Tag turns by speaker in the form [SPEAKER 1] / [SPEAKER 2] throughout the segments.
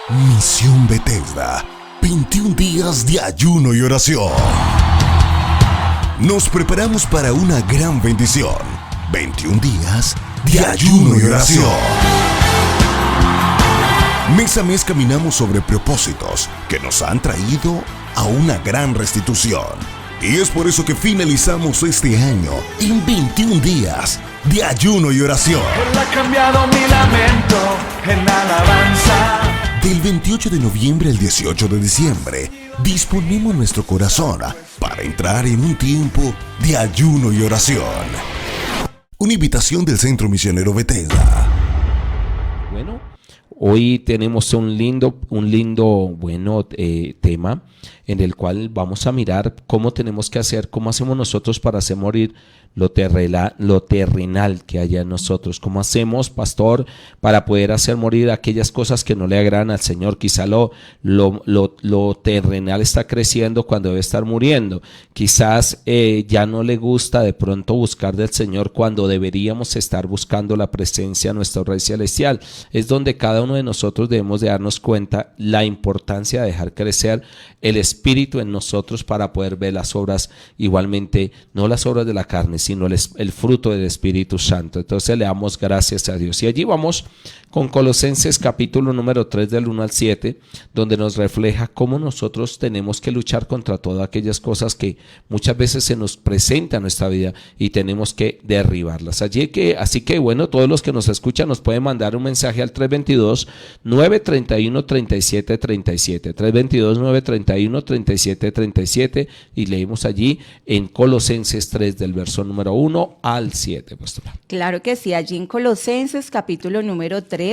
[SPEAKER 1] Misión Bethesda, 21 días de ayuno y oración. Nos preparamos para una gran bendición. 21 días de ayuno y oración. Mes a mes caminamos sobre propósitos que nos han traído a una gran restitución. Y es por eso que finalizamos este año en 21 días de ayuno y oración.
[SPEAKER 2] Él ha cambiado mi lamento en alabanza.
[SPEAKER 1] Del 28 de noviembre al 18 de diciembre, disponemos nuestro corazón para entrar en un tiempo de ayuno y oración. Una invitación del Centro Misionero Bethesda.
[SPEAKER 3] Bueno, hoy tenemos un lindo tema en el cual vamos a mirar cómo tenemos que hacer, cómo hacemos nosotros para hacer morir lo terrenal que haya en nosotros. ¿Cómo hacemos, pastor, para poder hacer morir aquellas cosas que no le agradan al Señor? Quizá lo terrenal está creciendo cuando debe estar muriendo. Quizás ya no le gusta de pronto buscar del Señor cuando deberíamos estar buscando la presencia de nuestro Rey Celestial. Es donde cada uno de nosotros debemos de darnos cuenta la importancia de dejar crecer el Espíritu en nosotros para poder ver las obras, igualmente, no las obras de la carne, sino el fruto del Espíritu Santo. Entonces le damos gracias a Dios. Y allí vamos con Colosenses capítulo número 3 del 1 al 7, donde nos refleja cómo nosotros tenemos que luchar contra todas aquellas cosas que muchas veces se nos presentan en nuestra vida y tenemos que derribarlas. Así que bueno, todos los que nos escuchan nos pueden mandar un mensaje al 322-931-3737, 322-931-3737, y leímos allí en Colosenses 3 del verso número 1 al 7, pastora.
[SPEAKER 4] Claro que sí, allí en Colosenses capítulo número 3,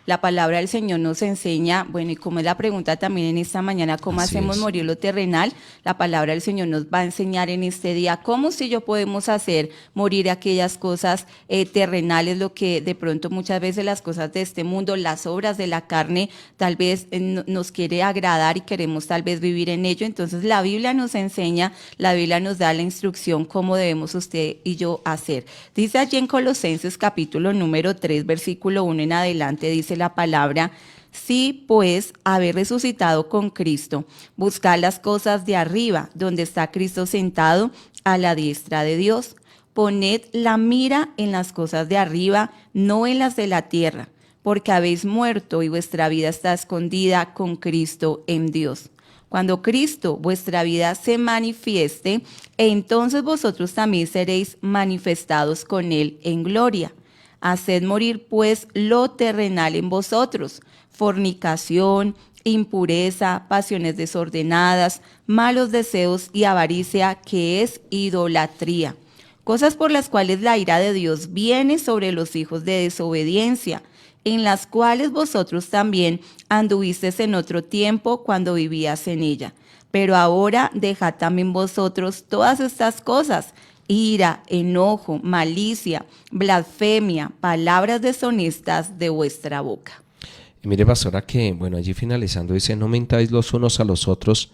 [SPEAKER 4] la palabra del Señor nos enseña, bueno, y como es la pregunta también en esta mañana, ¿cómo hacemos morir lo terrenal? La palabra del Señor nos va a enseñar en este día cómo si yo podemos hacer morir aquellas cosas terrenales, lo que de pronto muchas veces las cosas de este mundo, las obras de la carne, tal vez nos quiere agradar y queremos tal vez vivir en ello. Entonces la Biblia nos enseña, la Biblia nos da la instrucción cómo debemos usted y yo hacer. Dice allí en Colosenses capítulo número 3, versículo 1 en adelante, dice la palabra: si pues habéis resucitado con Cristo, buscad las cosas de arriba, donde está Cristo sentado a la diestra de Dios. Poned la mira en las cosas de arriba, no en las de la tierra, porque habéis muerto y vuestra vida está escondida con Cristo en Dios. Cuando Cristo, vuestra vida, se manifieste, entonces vosotros también seréis manifestados con Él en gloria. Haced morir pues lo terrenal en vosotros: fornicación, impureza, pasiones desordenadas, malos deseos y avaricia, que es idolatría. Cosas por las cuales la ira de Dios viene sobre los hijos de desobediencia, en las cuales vosotros también anduvisteis en otro tiempo cuando vivías en ella. Pero ahora dejad también vosotros todas estas cosas: ira, enojo, malicia, blasfemia, palabras deshonestas de vuestra boca.
[SPEAKER 3] Y mire, pastora, que bueno, allí finalizando dice: no mentáis los unos a los otros,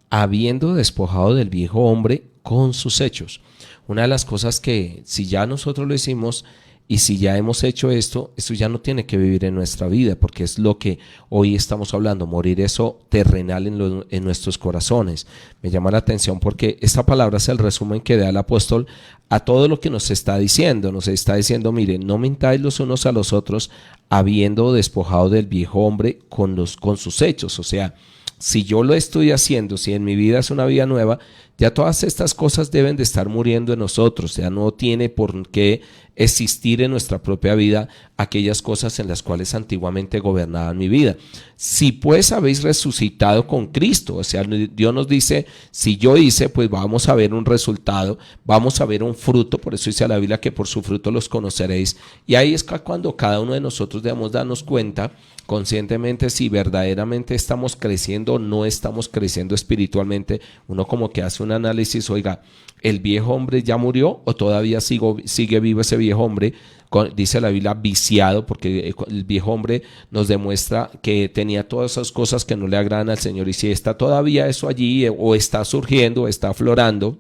[SPEAKER 3] habiendo despojado del viejo hombre con sus hechos. Una de las cosas que, si ya nosotros lo hicimos y si ya hemos hecho esto ya no tiene que vivir en nuestra vida, porque es lo que hoy estamos hablando, morir eso terrenal en nuestros corazones. Me llama la atención porque esta palabra es el resumen que da el apóstol a todo lo que nos está diciendo. Nos está diciendo: miren, no mintáis los unos a los otros, habiendo despojado del viejo hombre con sus hechos. O sea, si yo lo estoy haciendo, si en mi vida es una vida nueva, ya todas estas cosas deben de estar muriendo en nosotros. Ya no tiene por qué existir en nuestra propia vida aquellas cosas en las cuales antiguamente gobernaban mi vida. Si pues habéis resucitado con Cristo, o sea, Dios nos dice, si yo hice, pues vamos a ver un resultado, vamos a ver un fruto. Por eso dice la Biblia que por su fruto los conoceréis. Y ahí es cuando cada uno de nosotros debemos darnos cuenta conscientemente si verdaderamente estamos creciendo o no estamos creciendo espiritualmente. Uno como que hace un análisis: oiga, ¿el viejo hombre ya murió o todavía sigue vivo ese viejo hombre? Dice la Biblia viciado, porque el viejo hombre nos demuestra que tenía todas esas cosas que no le agradan al Señor. Y si está todavía eso allí o está surgiendo, está aflorando,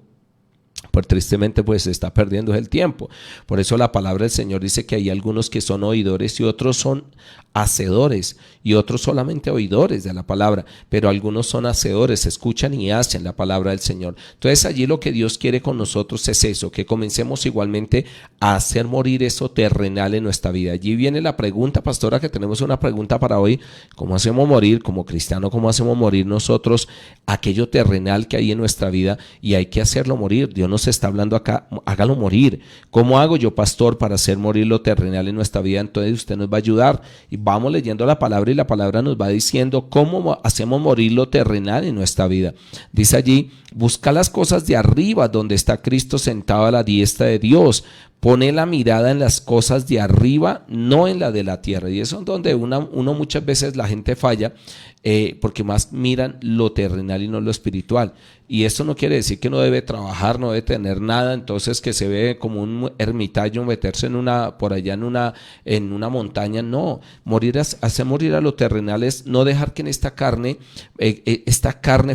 [SPEAKER 3] Pues tristemente pues se está perdiendo el tiempo. Por eso la palabra del Señor dice que hay algunos que son oidores y otros son hacedores, y otros solamente oidores de la palabra, pero algunos son hacedores, escuchan y hacen la palabra del Señor. Entonces allí lo que Dios quiere con nosotros es eso, que comencemos igualmente a hacer morir eso terrenal en nuestra vida. Allí viene la pregunta, pastora, que tenemos una pregunta para hoy: ¿cómo hacemos morir como cristiano? ¿Cómo hacemos morir nosotros aquello terrenal que hay en nuestra vida? Y hay que hacerlo morir. Dios nos está hablando acá, hágalo morir. ¿Cómo hago yo, pastor, para hacer morir lo terrenal en nuestra vida? Entonces usted nos va a ayudar y vamos leyendo la palabra, y la palabra nos va diciendo cómo hacemos morir lo terrenal en nuestra vida. Dice allí: busca las cosas de arriba, donde está Cristo sentado a la diestra de Dios. Pone la mirada en las cosas de arriba, no en la de la tierra. Y eso es donde uno muchas veces la gente falla, porque más miran lo terrenal y no lo espiritual. Y esto no quiere decir que no debe trabajar, no debe tener nada, entonces que se ve como un ermitaño meterse por allá en una montaña. No, hacer morir a lo terrenal es no dejar que en esta carne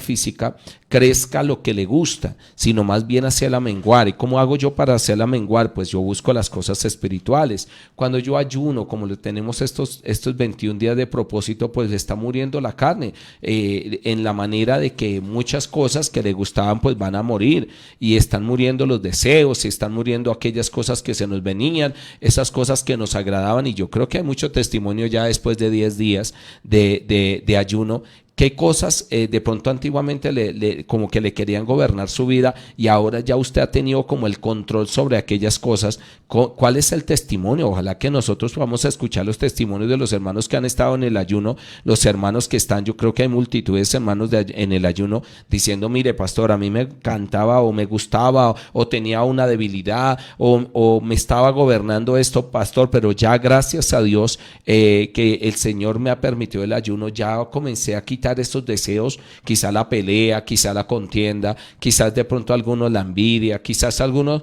[SPEAKER 3] física crezca lo que le gusta, sino más bien hacerla menguar. ¿Y cómo hago yo para hacerla menguar? Pues yo busco las cosas espirituales. Cuando yo ayuno, como tenemos estos 21 días de propósito, pues está muriendo la carne, en la manera de que muchas cosas que le gustaban pues van a morir, y están muriendo los deseos, y están muriendo aquellas cosas que se nos venían, esas cosas que nos agradaban. Y yo creo que hay mucho testimonio ya después de 10 días de ayuno, qué cosas de pronto antiguamente como que le querían gobernar su vida, y ahora ya usted ha tenido como el control sobre aquellas cosas. ¿Cuál es el testimonio? Ojalá que nosotros vamos a escuchar los testimonios de los hermanos que han estado en el ayuno, los hermanos que están, yo creo que hay multitudes de hermanos en el ayuno diciendo: mire, pastor, a mí me cantaba o me gustaba o tenía una debilidad o me estaba gobernando esto, pastor, pero ya gracias a Dios que el Señor me ha permitido el ayuno, ya comencé a quitar estos deseos, quizá la pelea, quizá la contienda, quizás de pronto algunos la envidia, quizás algunos,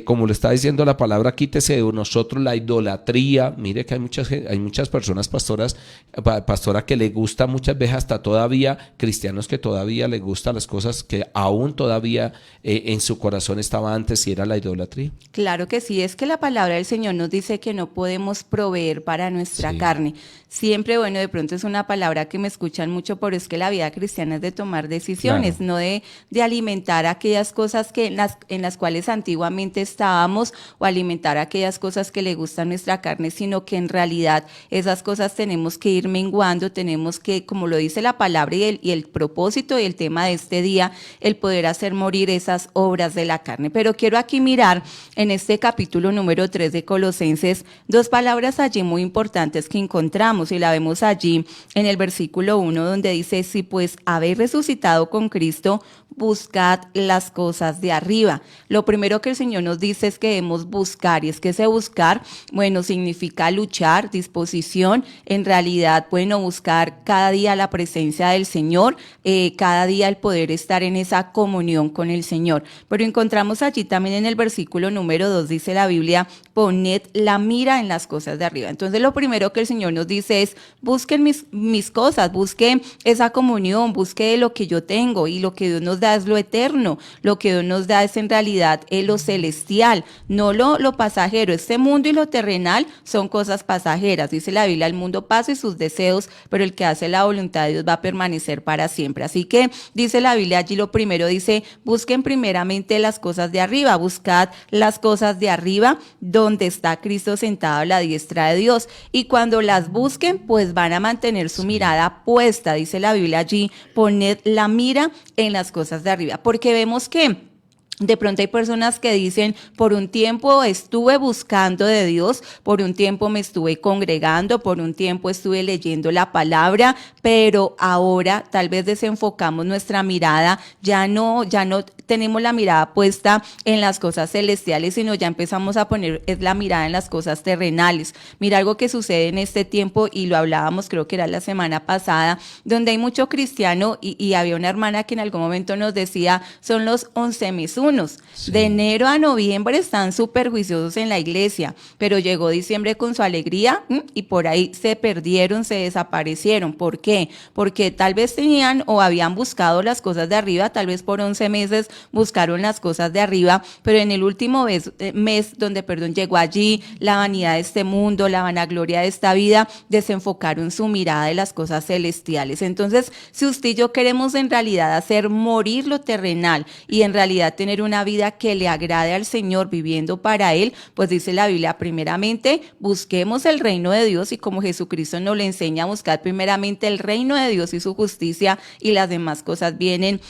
[SPEAKER 3] como le está diciendo la palabra, quítese de nosotros la idolatría. Mire que hay muchas personas, pastora, que le gusta muchas veces, hasta todavía cristianos que todavía le gustan las cosas que aún todavía en su corazón estaba antes, y era la idolatría.
[SPEAKER 4] Claro que sí, es que la palabra del Señor nos dice que no podemos proveer para nuestra carne. Siempre, bueno, de pronto es una palabra que me escuchan mucho, pero es que la vida cristiana es de tomar decisiones, claro, no de alimentar aquellas cosas en las cuales antiguamente estábamos, o alimentar aquellas cosas que le gustan a nuestra carne, sino que en realidad esas cosas tenemos que ir menguando, tenemos que, como lo dice la palabra y el propósito y el tema de este día, el poder hacer morir esas obras de la carne. Pero quiero aquí mirar en este capítulo número 3 de Colosenses 2 palabras allí muy importantes que encontramos, y la vemos allí en el versículo 1, donde dice: si pues habéis resucitado con Cristo, buscad las cosas de arriba. Lo primero que el Señor nos dice es que debemos buscar, y es que ese buscar, bueno, significa luchar, disposición, en realidad, bueno, buscar cada día la presencia del Señor, cada día el poder estar en esa comunión con el Señor. Pero encontramos allí también en el versículo número 2, dice la Biblia: poned la mira en las cosas de arriba. Entonces lo primero que el Señor nos dice es: busquen mis cosas, busquen esa comunión, busquen lo que yo tengo, y lo que Dios nos da es lo eterno, lo que Dios nos da es en realidad lo celestial, no lo pasajero. Este mundo y lo terrenal son cosas pasajeras, dice la Biblia: el mundo pasa y sus deseos, pero el que hace la voluntad de Dios va a permanecer para siempre. Así que dice la Biblia allí, lo primero dice: busquen primeramente las cosas de arriba, buscad las cosas de arriba, donde está Cristo sentado a la diestra de Dios, y cuando las busquen, pues van a mantener su mirada puesta, dice la Biblia allí: poned la mira en las cosas de arriba, porque vemos que de pronto hay personas que dicen: por un tiempo estuve buscando de Dios, por un tiempo me estuve congregando, por un tiempo estuve leyendo la palabra, pero ahora tal vez desenfocamos nuestra mirada, ya no tenemos la mirada puesta en las cosas celestiales, sino ya empezamos a poner la mirada en las cosas terrenales. Mira algo que sucede en este tiempo, y lo hablábamos, creo que era la semana pasada, donde hay mucho cristiano, y había una hermana que en algún momento nos decía: son los 11 mesunos. Sí. De enero a noviembre están súper juiciosos en la iglesia, pero llegó diciembre con su alegría y por ahí se perdieron, se desaparecieron. ¿Por qué? Porque tal vez tenían o habían buscado las cosas de arriba, tal vez por 11 meses buscaron las cosas de arriba, pero en el último mes donde llegó allí la vanidad de este mundo, la vanagloria de esta vida, desenfocaron su mirada de las cosas celestiales. Entonces, si usted y yo queremos en realidad hacer morir lo terrenal y en realidad tener una vida que le agrade al Señor viviendo para Él, pues dice la Biblia, primeramente busquemos el reino de Dios, y como Jesucristo nos le enseña a buscar primeramente el reino de Dios y su justicia, y las demás cosas vienen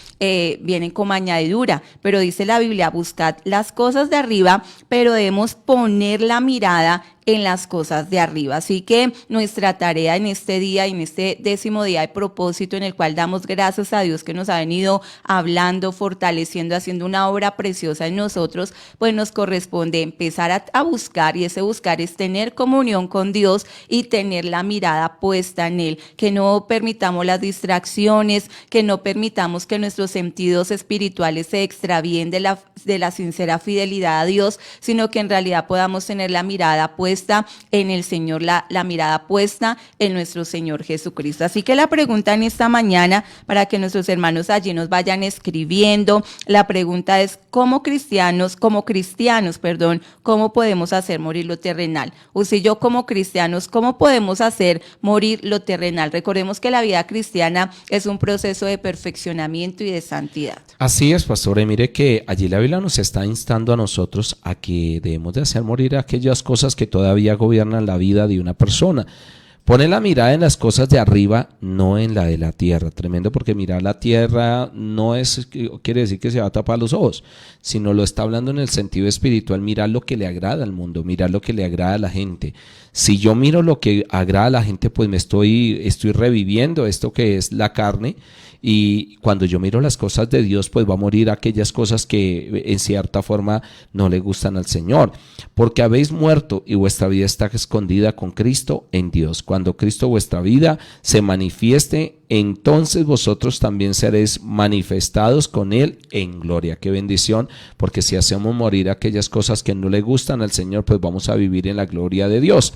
[SPEAKER 4] como añadidura. Pero dice la Biblia, buscad las cosas de arriba, pero debemos poner la mirada en las cosas de arriba. Así que nuestra tarea en este día, en este 10º día de propósito, en el cual damos gracias a Dios que nos ha venido hablando, fortaleciendo, haciendo una obra preciosa en nosotros, pues nos corresponde empezar a buscar, y ese buscar es tener comunión con Dios y tener la mirada puesta en Él, que no permitamos las distracciones, que no permitamos que nuestros sentidos espirituales se extravíen de la sincera fidelidad a Dios, sino que en realidad podamos tener la mirada puesta en el Señor, la mirada puesta en nuestro Señor Jesucristo. Así que la pregunta en esta mañana, para que nuestros hermanos allí nos vayan escribiendo, la pregunta es: como cristianos, ¿cómo podemos hacer morir lo terrenal? Usted y yo como cristianos, ¿cómo podemos hacer morir lo terrenal? Recordemos que la vida cristiana es un proceso de perfeccionamiento y de santidad.
[SPEAKER 3] Así es, pastor, y mire que allí la Biblia nos está instando a nosotros a que debemos de hacer morir aquellas cosas que todavía gobiernan la vida de una persona. Pone la mirada en las cosas de arriba, no en la de la tierra. Tremendo, porque mirar la tierra no quiere decir que se va a tapar los ojos, sino lo está hablando en el sentido espiritual, mirar lo que le agrada al mundo, mirar lo que le agrada a la gente. Si yo miro lo que agrada a la gente, pues me estoy reviviendo esto que es la carne. Y cuando yo miro las cosas de Dios, pues va a morir aquellas cosas que en cierta forma no le gustan al Señor. Porque habéis muerto y vuestra vida está escondida con Cristo en Dios. Cuando Cristo vuestra vida se manifieste, entonces vosotros también seréis manifestados con Él en gloria. Qué bendición, porque si hacemos morir aquellas cosas que no le gustan al Señor, pues vamos a vivir en la gloria de Dios.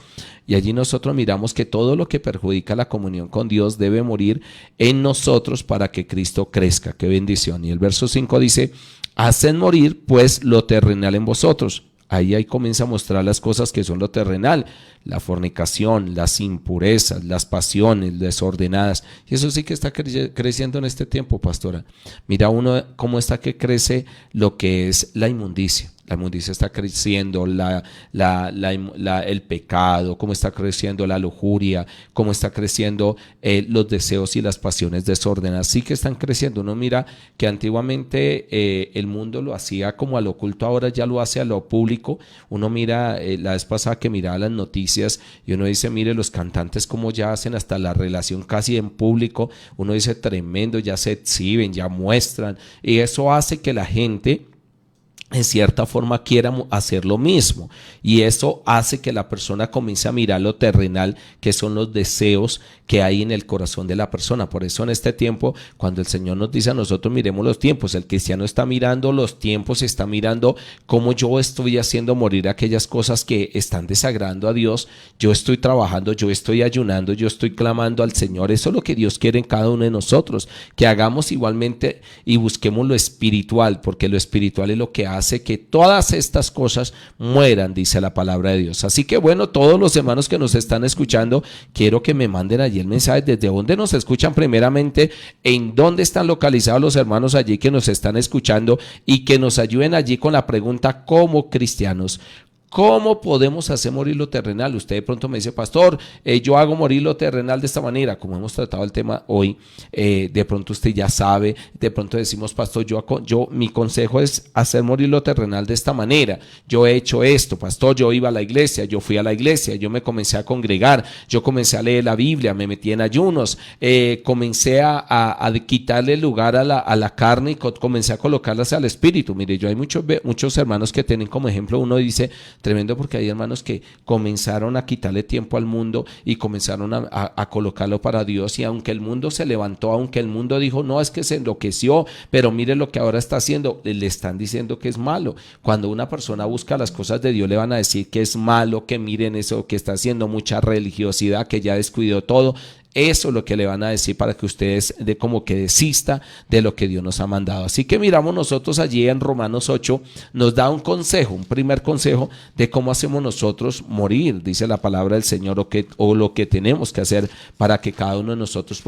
[SPEAKER 3] Y allí nosotros miramos que todo lo que perjudica la comunión con Dios debe morir en nosotros para que Cristo crezca. Qué bendición. Y el verso 5 dice: haced morir pues lo terrenal en vosotros. Ahí comienza a mostrar las cosas que son lo terrenal: la fornicación, las impurezas, las pasiones desordenadas. Y eso sí que está creciendo en este tiempo, pastora. Mira uno cómo está que crece lo que es la inmundicia. La inmundicia está creciendo, el pecado, cómo está creciendo la lujuria, cómo está creciendo los deseos y las pasiones desordenadas. Sí que están creciendo. Uno mira que antiguamente el mundo lo hacía como a lo oculto, ahora ya lo hace a lo público. Uno mira, la vez pasada que miraba las noticias y uno dice, mire los cantantes cómo ya hacen hasta la relación casi en público. Uno dice, tremendo, ya se exhiben, ya muestran, y eso hace que la gente en cierta forma quiera hacer lo mismo, y eso hace que la persona comience a mirar lo terrenal, que son los deseos que hay en el corazón de la persona. Por eso en este tiempo, cuando el Señor nos dice a nosotros miremos los tiempos, el cristiano está mirando los tiempos, está mirando cómo yo estoy haciendo morir aquellas cosas que están desagradando a Dios. Yo estoy trabajando, yo estoy ayunando, yo estoy clamando al Señor. Eso es lo que Dios quiere en cada uno de nosotros, que hagamos igualmente y busquemos lo espiritual, porque lo espiritual es lo que hace que todas estas cosas mueran, dice la palabra de Dios. Así que bueno, todos los hermanos que nos están escuchando, quiero que me manden allí el mensaje, desde dónde nos escuchan primeramente, en dónde están localizados los hermanos allí que nos están escuchando, y que nos ayuden allí con la pregunta: como cristianos, ¿cómo podemos hacer morir lo terrenal? Usted de pronto me dice, pastor, yo hago morir lo terrenal de esta manera, como hemos tratado el tema hoy. De pronto usted ya sabe, de pronto decimos, pastor, mi consejo es hacer morir lo terrenal de esta manera. Yo he hecho esto, pastor, yo iba a la iglesia, yo fui a la iglesia, yo me comencé a congregar, yo comencé a leer la Biblia, me metí en ayunos, comencé a quitarle lugar a la carne y comencé a colocarlas al espíritu. Mire, yo hay muchos hermanos que tienen como ejemplo, uno dice, tremendo, porque hay hermanos que comenzaron a quitarle tiempo al mundo y comenzaron a colocarlo para Dios, y aunque el mundo se levantó, aunque el mundo dijo, no, es que se enloqueció, pero mire lo que ahora está haciendo, le están diciendo que es malo. Cuando una persona busca las cosas de Dios, le van a decir que es malo, que miren eso, que está haciendo mucha religiosidad, que ya descuidó todo. Eso es lo que le van a decir para que ustedes como que desista de lo que Dios nos ha mandado. Así que miramos nosotros allí en Romanos 8, nos da un consejo, un primer consejo de cómo hacemos nosotros morir, dice la palabra del Señor, o lo que tenemos que hacer para que cada uno de nosotros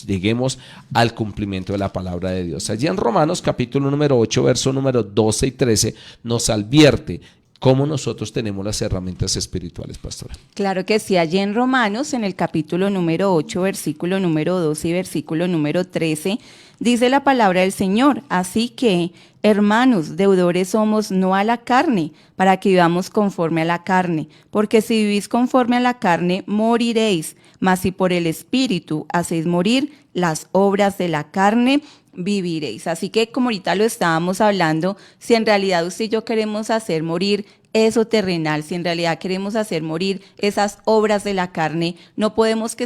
[SPEAKER 3] lleguemos al cumplimiento de la palabra de Dios. Allí en Romanos capítulo número 8, verso número 12 y 13, nos advierte cómo nosotros tenemos las herramientas espirituales, pastora.
[SPEAKER 4] Claro que sí, allí en Romanos, en el capítulo número 8, versículo número 12 y versículo número 13, dice la palabra del Señor: así que, hermanos, deudores somos no a la carne, para que vivamos conforme a la carne, porque si vivís conforme a la carne, moriréis, mas si por el Espíritu hacéis morir las obras de la carne, viviréis. Así que, como ahorita lo estábamos hablando, si en realidad usted y yo queremos hacer morir eso terrenal, si en realidad queremos hacer morir esas obras de la carne, no podemos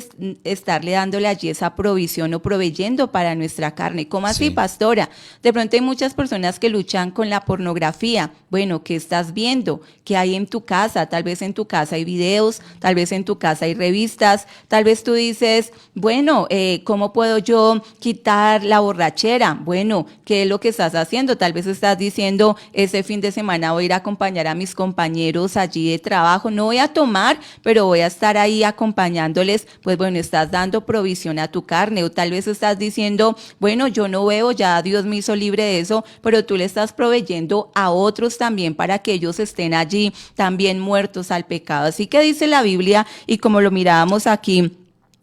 [SPEAKER 4] estarle dándole allí esa provisión o proveyendo para nuestra carne. ¿Cómo así, pastora? De pronto hay muchas personas que luchan con la pornografía. Bueno, ¿qué estás viendo? ¿Qué hay en tu casa? Tal vez en tu casa hay videos, tal vez en tu casa hay revistas, tal vez tú dices, bueno, ¿cómo puedo yo quitar la borrachera? Bueno, ¿qué es lo que estás haciendo? Tal vez estás diciendo, ese fin de semana voy a ir a acompañar a mis compañeros allí de trabajo, no voy a tomar, pero voy a estar ahí acompañándoles. Pues bueno, estás dando provisión a tu carne. O tal vez estás diciendo, bueno, yo no veo, ya Dios me hizo libre de eso, pero tú le estás proveyendo a otros también para que ellos estén allí también muertos al pecado. Así que dice la Biblia, y como lo mirábamos aquí,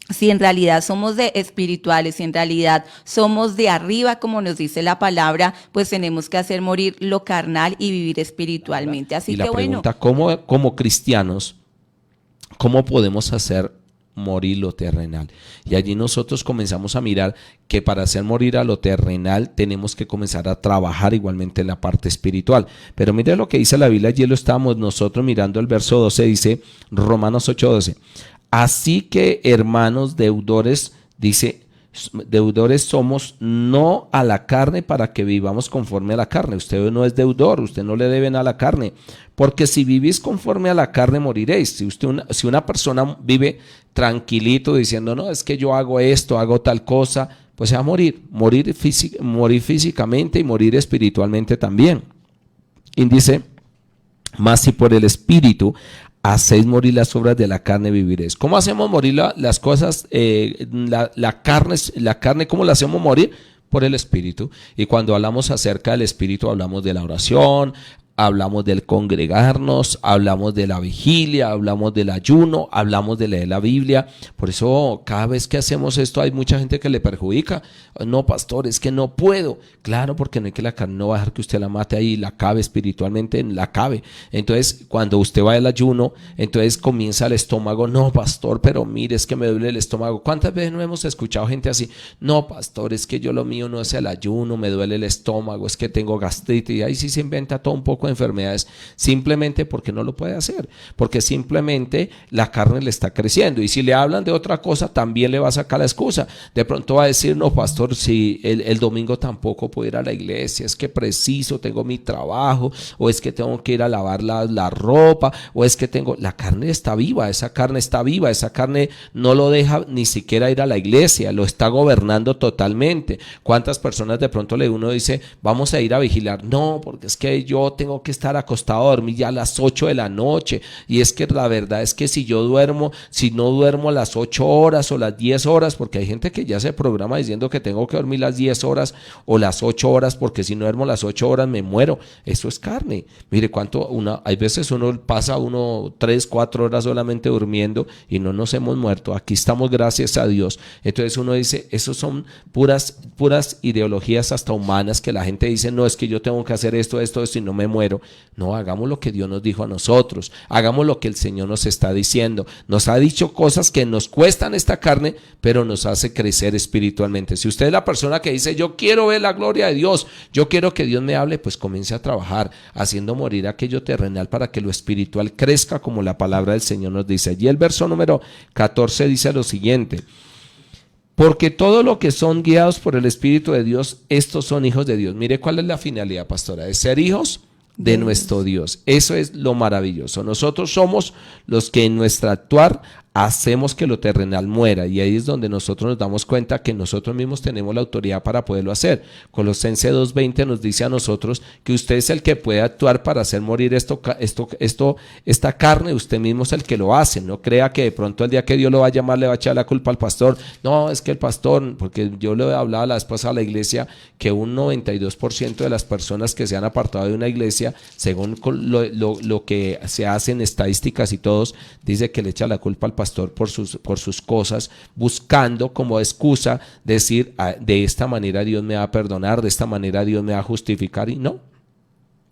[SPEAKER 4] si en realidad somos de espirituales, si en realidad somos de arriba, como nos dice la palabra, pues tenemos que hacer morir lo carnal y vivir espiritualmente. Así
[SPEAKER 3] y
[SPEAKER 4] que
[SPEAKER 3] la pregunta, ¿cómo como cristianos, cómo podemos hacer morir lo terrenal? Y allí nosotros comenzamos a mirar que para hacer morir a lo terrenal tenemos que comenzar a trabajar igualmente en la parte espiritual. Pero mire lo que dice la Biblia, allí lo estábamos nosotros mirando, el verso 12 dice, Romanos 8:12. Así que, hermanos deudores, dice, deudores somos no a la carne para que vivamos conforme a la carne. Usted no es deudor, usted no le deben a la carne, porque si vivís conforme a la carne moriréis. Si una persona vive tranquilito diciendo, no, es que yo hago esto, hago tal cosa, pues se va a morir físicamente y morir espiritualmente también. Y dice, mas si por el Espíritu hacéis morir las obras de la carne, viviréis. ¿Cómo hacemos morir las cosas? La carne, ¿cómo la hacemos morir? Por el Espíritu. Y cuando hablamos acerca del Espíritu, hablamos de la oración, hablamos del congregarnos, hablamos de la vigilia, hablamos del ayuno, hablamos de leer la Biblia. Por eso cada vez que hacemos esto hay mucha gente que le perjudica. No, pastor, es que no puedo. Claro, porque no hay que la carne no va a dejar que usted la mate ahí, la cabe espiritualmente, la cabe. Entonces, cuando usted va al ayuno, entonces comienza el estómago. No, pastor, pero mire, es que me duele el estómago. ¿Cuántas veces no hemos escuchado gente así? No, pastor, es que yo lo mío no es el ayuno, me duele el estómago, es que tengo gastritis. Y ahí sí se inventa todo un poco de enfermedades, simplemente porque no lo puede hacer, porque simplemente la carne le está creciendo. Y si le hablan de otra cosa, también le va a sacar la excusa. De pronto va a decir, no, pastor, si el domingo tampoco puedo ir a la iglesia, es que preciso, tengo mi trabajo, o es que tengo que ir a lavar la ropa, o es que la carne está viva, esa carne no lo deja ni siquiera ir a la iglesia, lo está gobernando totalmente. ¿Cuántas personas de pronto uno dice, vamos a ir a vigilar? No, porque es que yo tengo que estar acostado a dormir ya a las 8 de la noche, y es que la verdad es que si no duermo las 8 horas o las 10 horas, porque hay gente que ya se programa diciendo que tengo que dormir las 10 horas o las 8 horas, porque si no duermo las 8 horas me muero. Eso es carne. Mire hay veces uno pasa 3, 4 horas solamente durmiendo y no nos hemos muerto. Aquí estamos, gracias a Dios. Entonces uno dice, esos son puras ideologías hasta humanas, que la gente dice, no, es que yo tengo que hacer esto y no me muero. No, hagamos lo que Dios nos dijo a nosotros, hagamos lo que el Señor nos está diciendo. Nos ha dicho cosas que nos cuestan esta carne, pero nos hace crecer espiritualmente. Si usted es la persona que dice, yo quiero ver la gloria de Dios, yo quiero que Dios me hable, pues comience a trabajar haciendo morir aquello terrenal para que lo espiritual crezca, como la palabra del Señor nos dice. Y el verso número 14 dice lo siguiente: porque todo lo que son guiados por el Espíritu de Dios, estos son hijos de Dios. Mire cuál es la finalidad, pastora, de ser hijos de nuestro Dios. Eso es lo maravilloso. Nosotros somos los que en nuestro actuar hacemos que lo terrenal muera, y ahí es donde nosotros nos damos cuenta que nosotros mismos tenemos la autoridad para poderlo hacer. Colosenses 2:20 nos dice a nosotros que usted es el que puede actuar para hacer morir esta carne. Usted mismo es el que lo hace. No crea que de pronto el día que Dios lo va a llamar le va a echar la culpa al pastor. No, es que el pastor, porque yo le hablaba la vez pasada a la iglesia que un 92% de las personas que se han apartado de una iglesia, según lo que se hace en estadísticas y todos, dice que le echa la culpa al pastor por sus cosas, buscando como excusa decir, de esta manera Dios me va a perdonar, de esta manera Dios me va a justificar, y no.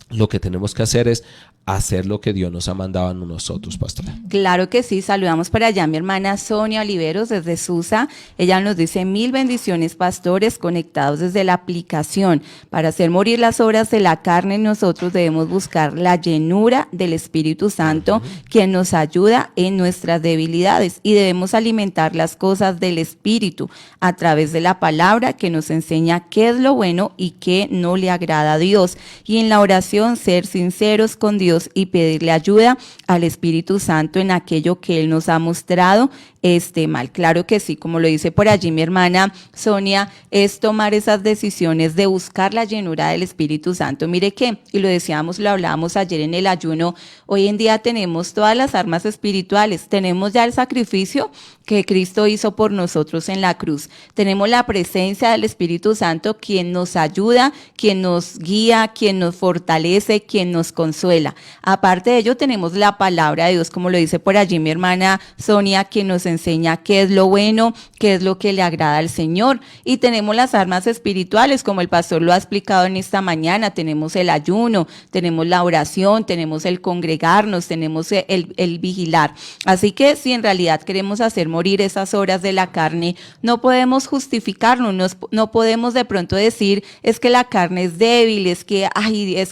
[SPEAKER 3] Lo que tenemos que hacer es hacer lo que Dios nos ha mandado a nosotros, pastora.
[SPEAKER 4] Claro que sí, saludamos para allá a mi hermana Sonia Oliveros desde Susa. Ella nos dice: 1000 bendiciones, pastores, conectados desde la aplicación. Para hacer morir las obras de la carne, nosotros debemos buscar la llenura del Espíritu Santo, quien nos ayuda en nuestras debilidades, y debemos alimentar las cosas del Espíritu a través de la palabra, que nos enseña qué es lo bueno y qué no le agrada a Dios. Y en la oración, ser sinceros con Dios y pedirle ayuda al Espíritu Santo en aquello que Él nos ha mostrado esté mal. Claro que sí, como lo dice por allí mi hermana Sonia, es tomar esas decisiones de buscar la llenura del Espíritu Santo. Mire que, y lo decíamos, lo hablábamos ayer en el ayuno, hoy en día tenemos todas las armas espirituales, tenemos ya el sacrificio que Cristo hizo por nosotros en la cruz, tenemos la presencia del Espíritu Santo, quien nos ayuda, quien nos guía, quien nos fortalece, quien nos consuela. Aparte de ello, tenemos la palabra de Dios, como lo dice por allí mi hermana Sonia, quien nos enseña qué es lo bueno, qué es lo que le agrada al Señor. Y tenemos las armas espirituales, como el pastor lo ha explicado en esta mañana. Tenemos el ayuno, tenemos la oración, tenemos el congregarnos, tenemos el vigilar. Así que si en realidad queremos hacer morir esas obras de la carne, no podemos justificarnos, no podemos de pronto decir, es que la carne es débil, es que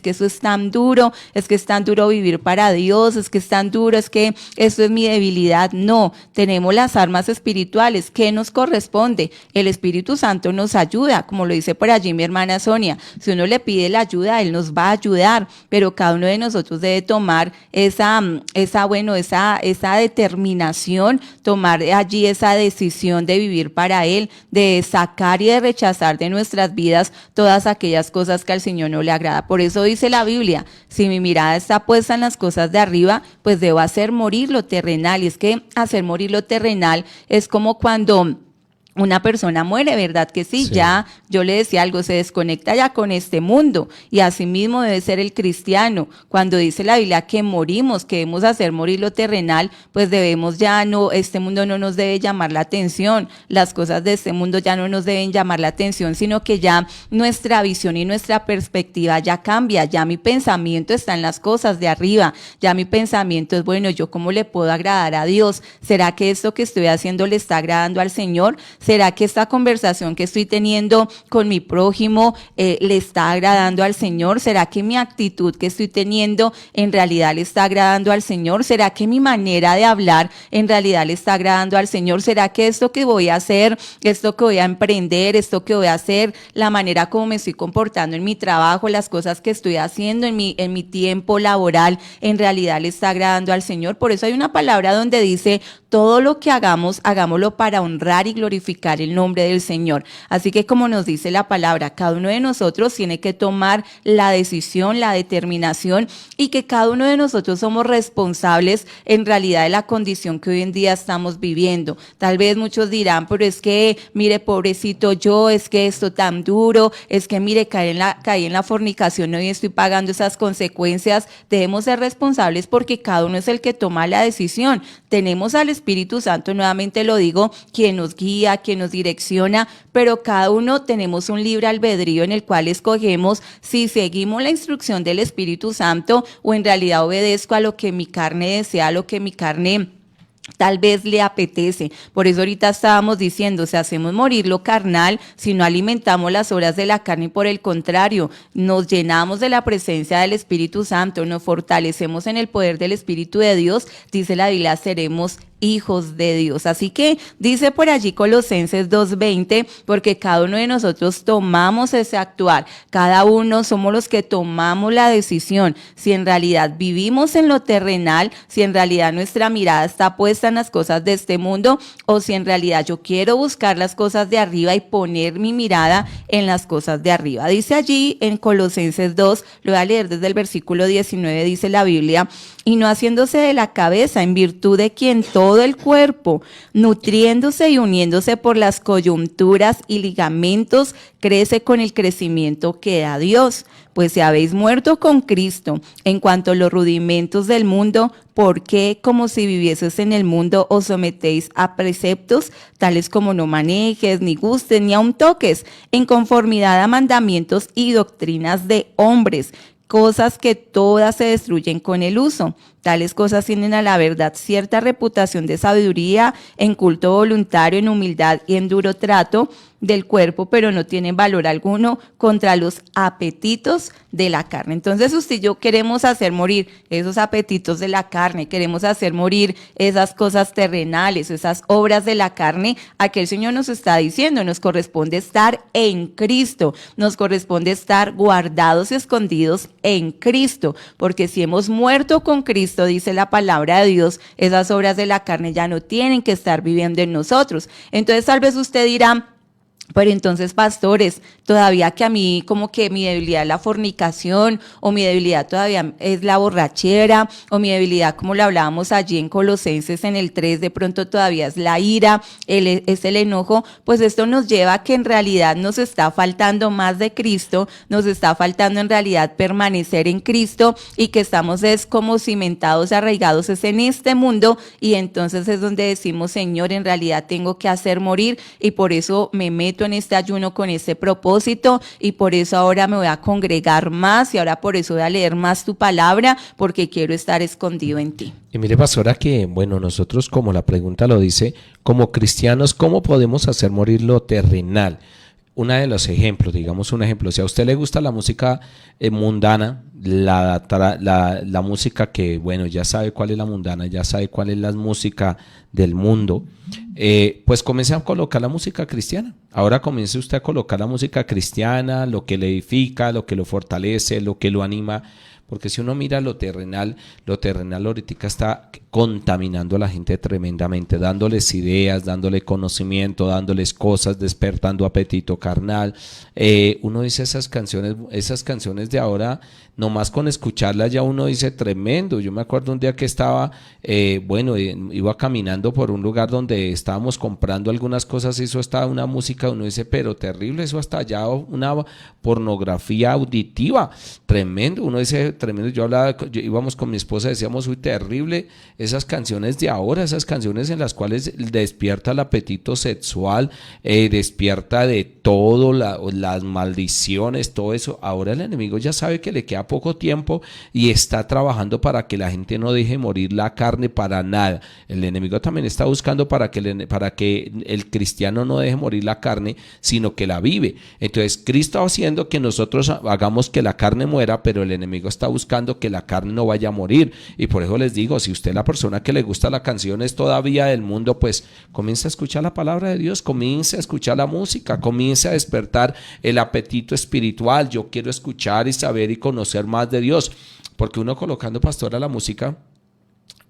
[SPEAKER 4] eso es tan duro, es que es tan duro vivir para Dios, es que es tan duro, es que eso es mi debilidad. No, tenemos las armas espirituales. ¿Qué nos corresponde? El Espíritu Santo nos ayuda, como lo dice por allí mi hermana Sonia. Si uno le pide la ayuda, Él nos va a ayudar, pero cada uno de nosotros debe tomar esa determinación, tomar allí esa decisión de vivir para Él, de sacar y de rechazar de nuestras vidas todas aquellas cosas que al Señor no le agrada. Por eso dice la Biblia, si mi mirada está puesta en las cosas de arriba, pues debo hacer morir lo terrenal. Y es que hacer morir lo terrenal es como cuando una persona muere, ¿verdad que sí? Ya, yo le decía algo, se desconecta ya con este mundo, y así mismo debe ser el cristiano. Cuando dice la Biblia que morimos, que debemos hacer morir lo terrenal, pues debemos este mundo no nos debe llamar la atención, las cosas de este mundo ya no nos deben llamar la atención, sino que ya nuestra visión y nuestra perspectiva ya cambia, ya mi pensamiento está en las cosas de arriba, ya mi pensamiento es, bueno, ¿yo cómo le puedo agradar a Dios? ¿Será que esto que estoy haciendo le está agradando al Señor? ¿Será que esta conversación que estoy teniendo con mi prójimo le está agradando al Señor? ¿Será que mi actitud que estoy teniendo en realidad le está agradando al Señor? ¿Será que mi manera de hablar en realidad le está agradando al Señor? ¿Será que esto que voy a hacer, esto que voy a emprender, esto que voy a hacer, la manera como me estoy comportando en mi trabajo, las cosas que estoy haciendo en mi tiempo laboral, en realidad le está agradando al Señor? Por eso hay una palabra donde dice, todo lo que hagamos, hagámoslo para honrar y glorificar el nombre del Señor. Así que, como nos dice la palabra, cada uno de nosotros tiene que tomar la decisión, la determinación, y que cada uno de nosotros somos responsables en realidad de la condición que hoy en día estamos viviendo. Tal vez muchos dirán, pero es que, mire, pobrecito yo, es que esto tan duro, es que mire, caí en la fornicación, hoy estoy pagando esas consecuencias. Debemos ser responsables porque cada uno es el que toma la decisión. Tenemos al Espíritu Santo, nuevamente lo digo, quien nos guía, quien nos direcciona, pero cada uno tenemos un libre albedrío en el cual escogemos si seguimos la instrucción del Espíritu Santo o en realidad obedezco a lo que mi carne desea, a lo que mi carne tal vez le apetece. Por eso ahorita estábamos diciendo, si hacemos morir lo carnal, si no alimentamos las obras de la carne, y por el contrario, nos llenamos de la presencia del Espíritu Santo, nos fortalecemos en el poder del Espíritu de Dios, dice la Biblia, seremos hijos de Dios. Así que dice por allí Colosenses 2:20, porque cada uno de nosotros tomamos ese actuar, cada uno somos los que tomamos la decisión, si en realidad vivimos en lo terrenal, si en realidad nuestra mirada está puesta en las cosas de este mundo, o si en realidad yo quiero buscar las cosas de arriba y poner mi mirada en las cosas de arriba. Dice allí en Colosenses 2, lo voy a leer desde el versículo 19, dice la Biblia: y no haciéndose de la cabeza, en virtud de quien todo el cuerpo, nutriéndose y uniéndose por las coyunturas y ligamentos, crece con el crecimiento que da Dios. Pues si habéis muerto con Cristo en cuanto a los rudimentos del mundo, ¿por qué, como si vivieses en el mundo, os sometéis a preceptos tales como no manejes, ni gustes, ni aun toques, en conformidad a mandamientos y doctrinas de hombres? Cosas que todas se destruyen con el uso. Tales cosas tienen a la verdad cierta reputación de sabiduría, en culto voluntario, en humildad y en duro trato del cuerpo, pero no tienen valor alguno contra los apetitos de la carne. Entonces usted y yo queremos hacer morir esos apetitos de la carne, queremos hacer morir esas cosas terrenales, esas obras de la carne. Aquí el Señor nos está diciendo, nos corresponde estar en Cristo, nos corresponde estar guardados y escondidos en Cristo, porque si hemos muerto con Cristo, dice la palabra de Dios, esas obras de la carne ya no tienen que estar viviendo en nosotros. Entonces tal vez usted dirá: pero entonces, pastores, todavía que a mí como que mi debilidad es la fornicación, o mi debilidad todavía es la borrachera, o mi debilidad, como lo hablábamos allí en Colosenses en el 3, de pronto todavía es la ira, es el enojo. Pues esto nos lleva a que en realidad nos está faltando más de Cristo, nos está faltando en realidad permanecer en Cristo, y que estamos como cimentados, arraigados es en este mundo, y entonces es donde decimos: Señor, en realidad tengo que hacer morir, y por eso me meto en este ayuno con este propósito, y por eso ahora me voy a congregar más, y ahora por eso voy a leer más tu palabra, porque quiero estar escondido en ti.
[SPEAKER 3] Y mire, pastora, que bueno, nosotros, como la pregunta lo dice, como cristianos, ¿cómo podemos hacer morir lo terrenal? Uno de los ejemplos, digamos un ejemplo, si a usted le gusta la música mundana, la música que, bueno, ya sabe cuál es la mundana, ya sabe cuál es la música del mundo, pues comience a colocar la música cristiana. Ahora comience usted a colocar la música cristiana, lo que le edifica, lo que lo fortalece, lo que lo anima. Porque si uno mira lo terrenal ahorita está contaminando a la gente tremendamente, dándoles ideas, dándole conocimiento, dándoles cosas, despertando apetito carnal. Uno dice esas canciones de ahora, nomás con escucharlas ya uno dice tremendo. Yo me acuerdo un día que estaba, iba caminando por un lugar donde estábamos comprando algunas cosas, y eso estaba una música, uno dice, pero terrible, eso hasta allá una pornografía auditiva, tremendo. Uno dice tremendo. Íbamos con mi esposa, decíamos, uy, terrible, esas canciones de ahora, esas canciones en las cuales despierta el apetito sexual, despierta de todo, las maldiciones, todo eso. Ahora el enemigo ya sabe que le queda poco tiempo y está trabajando para que la gente no deje morir la carne para nada. El enemigo también está buscando para que el cristiano no deje morir la carne, sino que la vive. Entonces Cristo haciendo que nosotros hagamos que la carne muera, pero el enemigo está buscando que la carne no vaya a morir. Y por eso les digo, si usted es la persona que le gusta las canciones todavía del mundo, pues comience a escuchar la palabra de Dios, comience a escuchar la música, comience a despertar el apetito espiritual. Yo quiero escuchar y saber y conocer más de Dios, porque uno colocando, pastora, la música,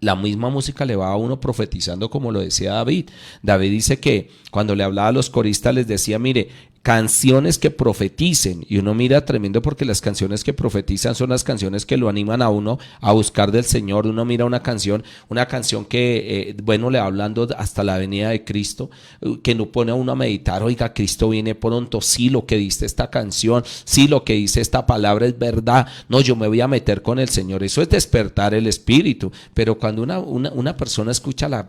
[SPEAKER 3] la misma música le va a uno profetizando, como lo decía David. David dice que cuando le hablaba a los coristas les decía, mire, canciones que profeticen, y uno mira tremendo, porque las canciones que profetizan son las canciones que lo animan a uno a buscar del Señor. Uno mira una canción que, le va hablando hasta la venida de Cristo, que no pone a uno a meditar, oiga, Cristo viene pronto, sí, lo que dice esta canción, sí, lo que dice esta palabra es verdad, no, yo me voy a meter con el Señor. Eso es despertar el espíritu. Pero cuando una persona escucha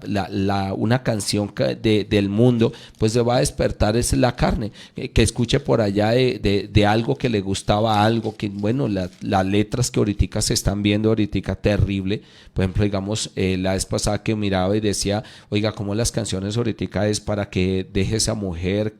[SPEAKER 3] una canción del mundo, pues se va a despertar es la carne. que escuche por allá de algo que le gustaba, algo que, bueno, las letras que ahorita se están viendo, ahorita terrible. Por ejemplo, digamos, la vez pasada que miraba y decía, oiga, como las canciones ahorita es para que deje esa mujer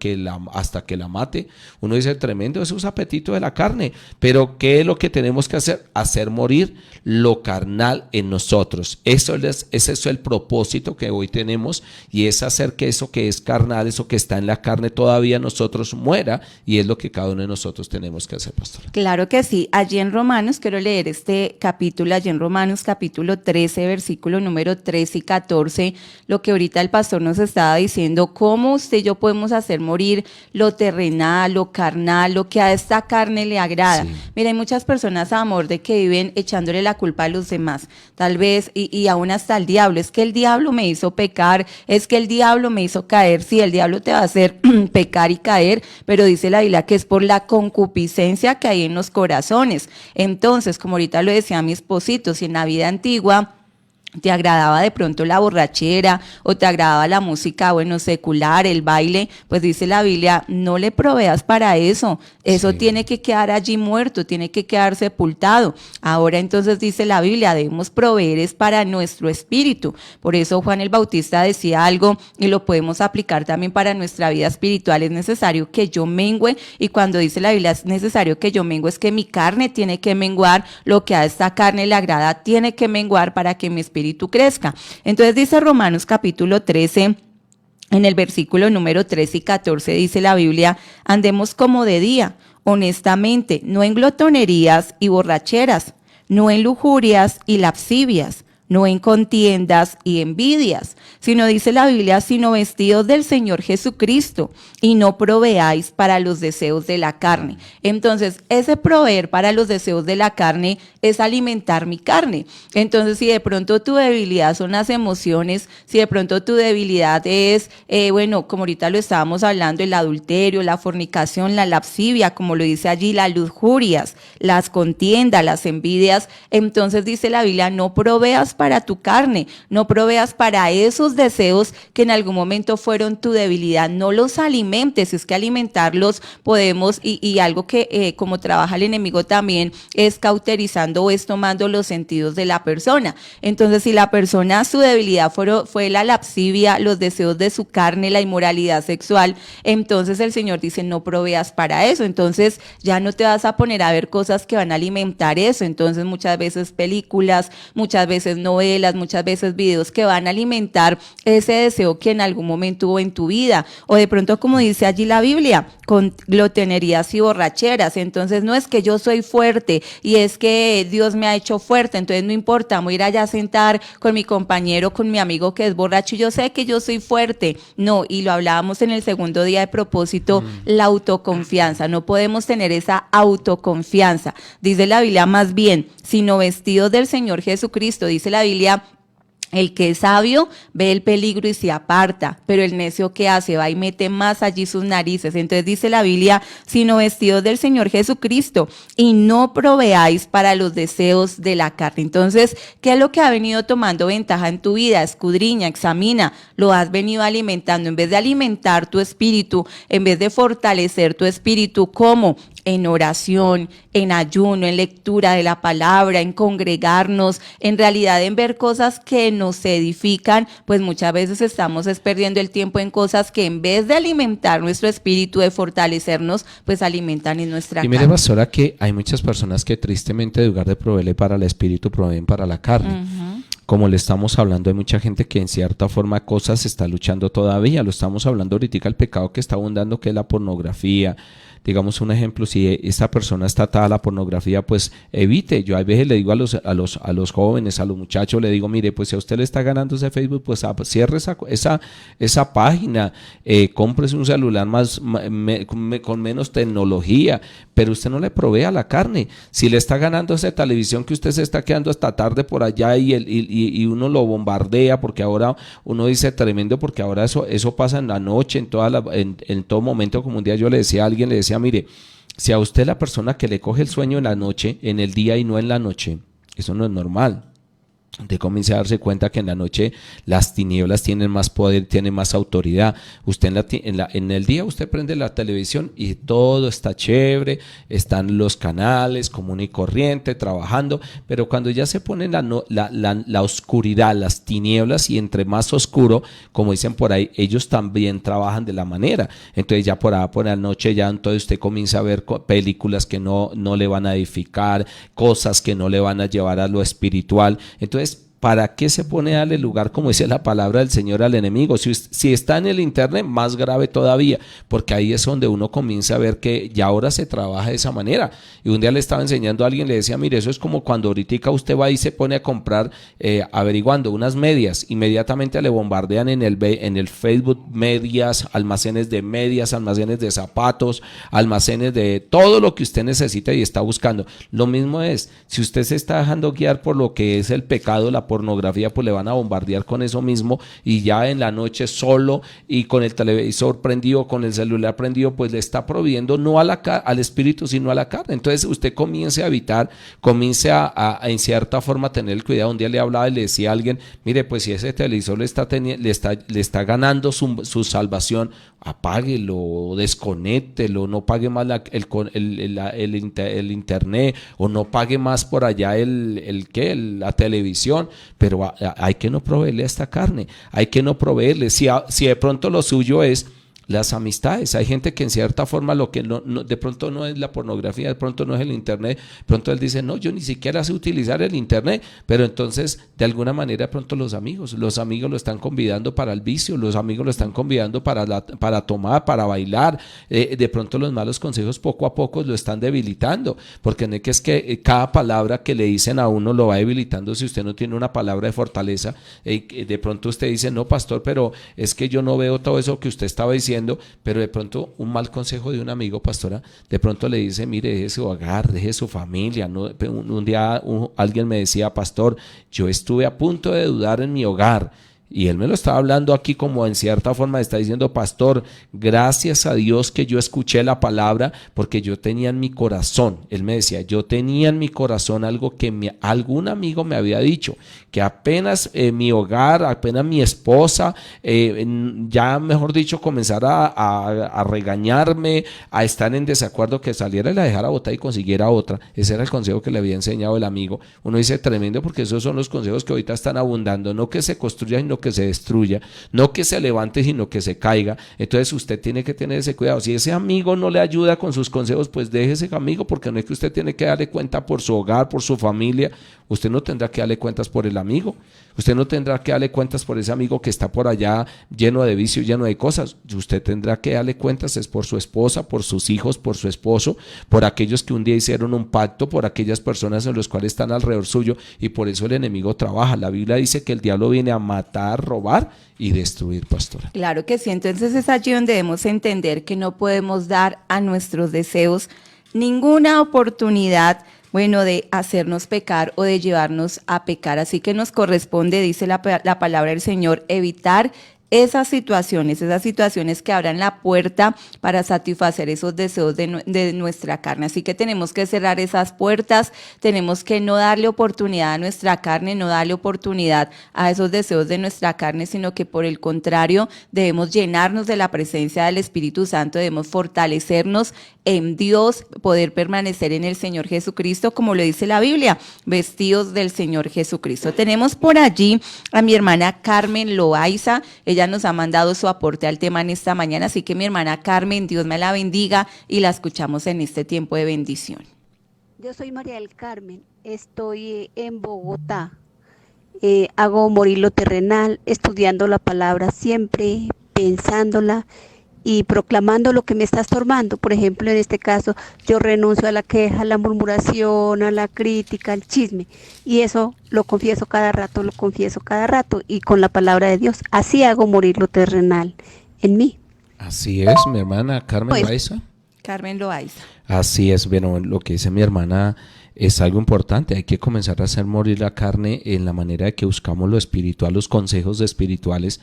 [SPEAKER 3] hasta que la mate. Uno dice, tremendo, eso es apetito de la carne. Pero ¿qué es lo que tenemos que hacer? Hacer morir lo carnal en nosotros. Ese es el propósito que hoy tenemos, y es hacer que eso que es carnal, eso que está en la carne todavía nosotros muera, y es lo que cada uno de nosotros tenemos que hacer, pastor.
[SPEAKER 4] Claro que sí. Allí en Romanos, quiero leer este capítulo, allí en Romanos capítulo 13, versículo número 13 y 14, lo que ahorita el pastor nos estaba diciendo, cómo usted y yo podemos hacer morir lo terrenal, lo carnal, lo que a esta carne le agrada. Sí. Mira, hay muchas personas, amor, de que viven echándole la culpa a los demás, tal vez, y aún hasta el diablo. Es que el diablo me hizo pecar, es que el diablo me hizo caer. Sí, el diablo te va a hacer pecar y caer, pero dice la Biblia que es por la concupiscencia que hay en los corazones. Entonces, como ahorita lo decía mi esposito, si en la vida antigua te agradaba de pronto la borrachera o te agradaba la música, bueno, secular, el baile, pues dice la Biblia, no le proveas para eso. Eso sí. Tiene que quedar allí muerto, tiene que quedar sepultado. Ahora entonces dice la Biblia, debemos proveer es para nuestro espíritu. Por eso Juan el Bautista decía algo, y lo podemos aplicar también para nuestra vida espiritual. Es necesario que yo mengüe, y cuando dice la Biblia es necesario que yo mengüe, es que mi carne tiene que menguar, lo que a esta carne le agrada tiene que menguar para que mi espíritu crezca. Entonces dice Romanos capítulo 13, en el versículo número 13 y 14, dice la Biblia, andemos como de día, honestamente, no en glotonerías y borracheras, no en lujurias y lascivias, no en contiendas y envidias, sino dice la Biblia, sino vestidos del Señor Jesucristo, y no proveáis para los deseos de la carne. Entonces, ese proveer para los deseos de la carne es alimentar mi carne. Entonces, si de pronto tu debilidad son las emociones, si de pronto tu debilidad es, bueno, como ahorita lo estábamos hablando, el adulterio, la fornicación, la lascivia, como lo dice allí, las lujurias, las contiendas, las envidias, entonces dice la Biblia, no proveas para tu carne, no proveas para esos deseos que en algún momento fueron tu debilidad, no los alimentes. Es que alimentarlos podemos, y algo que como trabaja el enemigo también, es cauterizando o es tomando los sentidos de la persona. Entonces, si la persona, su debilidad fue la lascivia, los deseos de su carne, la inmoralidad sexual, entonces el Señor dice, no proveas para eso. Entonces, ya no te vas a poner a ver cosas que van a alimentar eso. Entonces, muchas veces películas, muchas veces novelas, muchas veces videos que van a alimentar ese deseo que en algún momento hubo en tu vida, o de pronto, como dice allí la Biblia, con glotonerías y borracheras. Entonces, no es que yo soy fuerte y es que Dios me ha hecho fuerte, entonces no importa, voy a ir allá a sentar con mi compañero, con mi amigo que es borracho, y yo sé que yo soy fuerte. No, y lo hablábamos en el segundo día de propósito, la autoconfianza. No podemos tener esa autoconfianza. Dice la Biblia más bien, sino vestidos del Señor Jesucristo. Dice la Biblia, el que es sabio ve el peligro y se aparta, pero el necio que hace va y mete más allí sus narices. Entonces dice la Biblia, sino vestidos del Señor Jesucristo, y no proveáis para los deseos de la carne. Entonces, ¿qué es lo que ha venido tomando ventaja en tu vida? Escudriña, examina, lo has venido alimentando. En vez de alimentar tu espíritu, en vez de fortalecer tu espíritu, ¿cómo? En oración, en ayuno, en lectura de la palabra, en congregarnos, en realidad en ver cosas que nos edifican. Pues muchas veces estamos perdiendo el tiempo en cosas que en vez de alimentar nuestro espíritu, de fortalecernos, pues alimentan en nuestra carne.
[SPEAKER 3] Y mire, pastora, que hay muchas personas que tristemente, en lugar de proveerle para el espíritu, proveen para la carne. Como le estamos hablando, hay mucha gente que en cierta forma cosas está luchando todavía. Lo estamos hablando ahorita, el pecado que está abundando, que es la pornografía. Digamos un ejemplo, si esa persona está atada a la pornografía, pues evite. Yo a veces le digo a los jóvenes, a los muchachos, le digo, mire, pues si a usted le está ganando ese Facebook, pues cierre esa página, cómprese un celular con menos tecnología, pero usted no le provee a la carne. Si le está ganando esa televisión que usted se está quedando hasta tarde por allá y uno lo bombardea, porque ahora uno dice tremendo, porque ahora eso pasa en la noche, en todo momento. Como un día yo le decía a alguien, le decía, mire, si a usted la persona que le coge el sueño en la noche, en el día y no en la noche, eso no es normal. Usted comienza a darse cuenta que en la noche las tinieblas tienen más poder, tienen más autoridad. Usted en el día usted prende la televisión y todo está chévere, están los canales común y corriente trabajando, pero cuando ya se pone la oscuridad, las tinieblas, y entre más oscuro, como dicen por ahí, ellos también trabajan de la manera. Entonces ya por la noche ya entonces usted comienza a ver películas que no le van a edificar, cosas que no le van a llevar a lo espiritual. Entonces, ¿para qué se pone a darle lugar, como dice la palabra del Señor, al enemigo? Si está en el internet, más grave todavía, porque ahí es donde uno comienza a ver que ya ahora se trabaja de esa manera. Y un día le estaba enseñando a alguien, le decía, mire, eso es como cuando ahorita usted va y se pone a comprar, averiguando unas medias, inmediatamente le bombardean en el Facebook medias, almacenes de zapatos, almacenes de todo lo que usted necesita y está buscando. Lo mismo es, si usted se está dejando guiar por lo que es el pecado, la pornografía, pues le van a bombardear con eso mismo, y ya en la noche solo y con el televisor prendido, con el celular prendido, pues le está proveyendo no al espíritu, sino a la carne. Entonces usted comience a evitar, comience a en cierta forma tener el cuidado. Un día le hablaba y le decía a alguien, mire, pues si ese televisor le está ganando su salvación, apáguelo, desconéctelo, no pague más el internet, o no pague más por allá la televisión. Pero hay que no proveerle a esta carne, hay que no proveerle. Si de pronto lo suyo es las amistades, hay gente que en cierta forma lo que de pronto no es la pornografía, de pronto no es el internet, de pronto él dice, no, yo ni siquiera sé utilizar el internet, pero entonces de alguna manera de pronto los amigos lo están convidando para el vicio, los amigos lo están convidando para tomar, para bailar, de pronto los malos consejos poco a poco lo están debilitando, porque no es que cada palabra que le dicen a uno lo va debilitando. Si usted no tiene una palabra de fortaleza, de pronto usted dice, no, pastor, pero es que yo no veo todo eso que usted estaba diciendo, pero de pronto un mal consejo de un amigo, pastora, de pronto le dice, mire, deje su hogar, deje su familia. Un día alguien me decía, pastor, yo estuve a punto de dudar en mi hogar. Y él me lo estaba hablando aquí como en cierta forma, está diciendo, pastor, gracias a Dios que yo escuché la palabra, porque yo tenía en mi corazón, él me decía, yo tenía en mi corazón algo que algún amigo me había dicho, que apenas mi hogar, apenas mi esposa, ya mejor dicho, comenzara a regañarme, a estar en desacuerdo, que saliera y la dejara botar y consiguiera otra. Ese era el consejo que le había enseñado el amigo. Uno dice, tremendo, porque esos son los consejos que ahorita están abundando, no que se construyan, sino que se destruya, no que se levante, sino que se caiga. Entonces usted tiene que tener ese cuidado. Si ese amigo no le ayuda con sus consejos, pues deje ese amigo, porque no es que usted tiene que darle cuenta por su hogar, por su familia. Usted no tendrá que darle cuentas por el amigo, usted no tendrá que darle cuentas por ese amigo que está por allá lleno de vicios, lleno de cosas. Usted tendrá que darle cuentas es por su esposa, por sus hijos, por su esposo, por aquellos que un día hicieron un pacto, por aquellas personas en las cuales están alrededor suyo, y por eso el enemigo trabaja. La Biblia dice que el diablo viene a matar, robar y destruir, pastora.
[SPEAKER 4] Claro que sí. Entonces es allí donde debemos entender que no podemos dar a nuestros deseos ninguna oportunidad, de hacernos pecar o de llevarnos a pecar. Así que nos corresponde, dice la palabra del Señor, evitar esas situaciones que abran la puerta para satisfacer esos deseos de nuestra carne. Así que tenemos que cerrar esas puertas, tenemos que no darle oportunidad a nuestra carne, no darle oportunidad a esos deseos de nuestra carne, sino que por el contrario debemos llenarnos de la presencia del Espíritu Santo, debemos fortalecernos en Dios, poder permanecer en el Señor Jesucristo, como lo dice la Biblia, vestidos del Señor Jesucristo. Tenemos por allí a mi hermana Carmen Loaiza. Ella nos ha mandado su aporte al tema en esta mañana, así que mi hermana Carmen, Dios me la bendiga y la escuchamos en este tiempo de bendición.
[SPEAKER 5] Yo soy María del Carmen, estoy en Bogotá, hago morir lo terrenal, estudiando la palabra siempre, pensándola y proclamando lo que me está estorbando. Por ejemplo, en este caso, yo renuncio a la queja, a la murmuración, a la crítica, al chisme, y eso lo confieso cada rato, y con la palabra de Dios, así hago morir lo terrenal en mí.
[SPEAKER 3] Así es, mi hermana Carmen Loaiza.
[SPEAKER 4] Carmen Loaiza.
[SPEAKER 3] Así es, bueno, lo que dice mi hermana es algo importante. Hay que comenzar a hacer morir la carne en la manera de que buscamos lo espiritual, los consejos espirituales.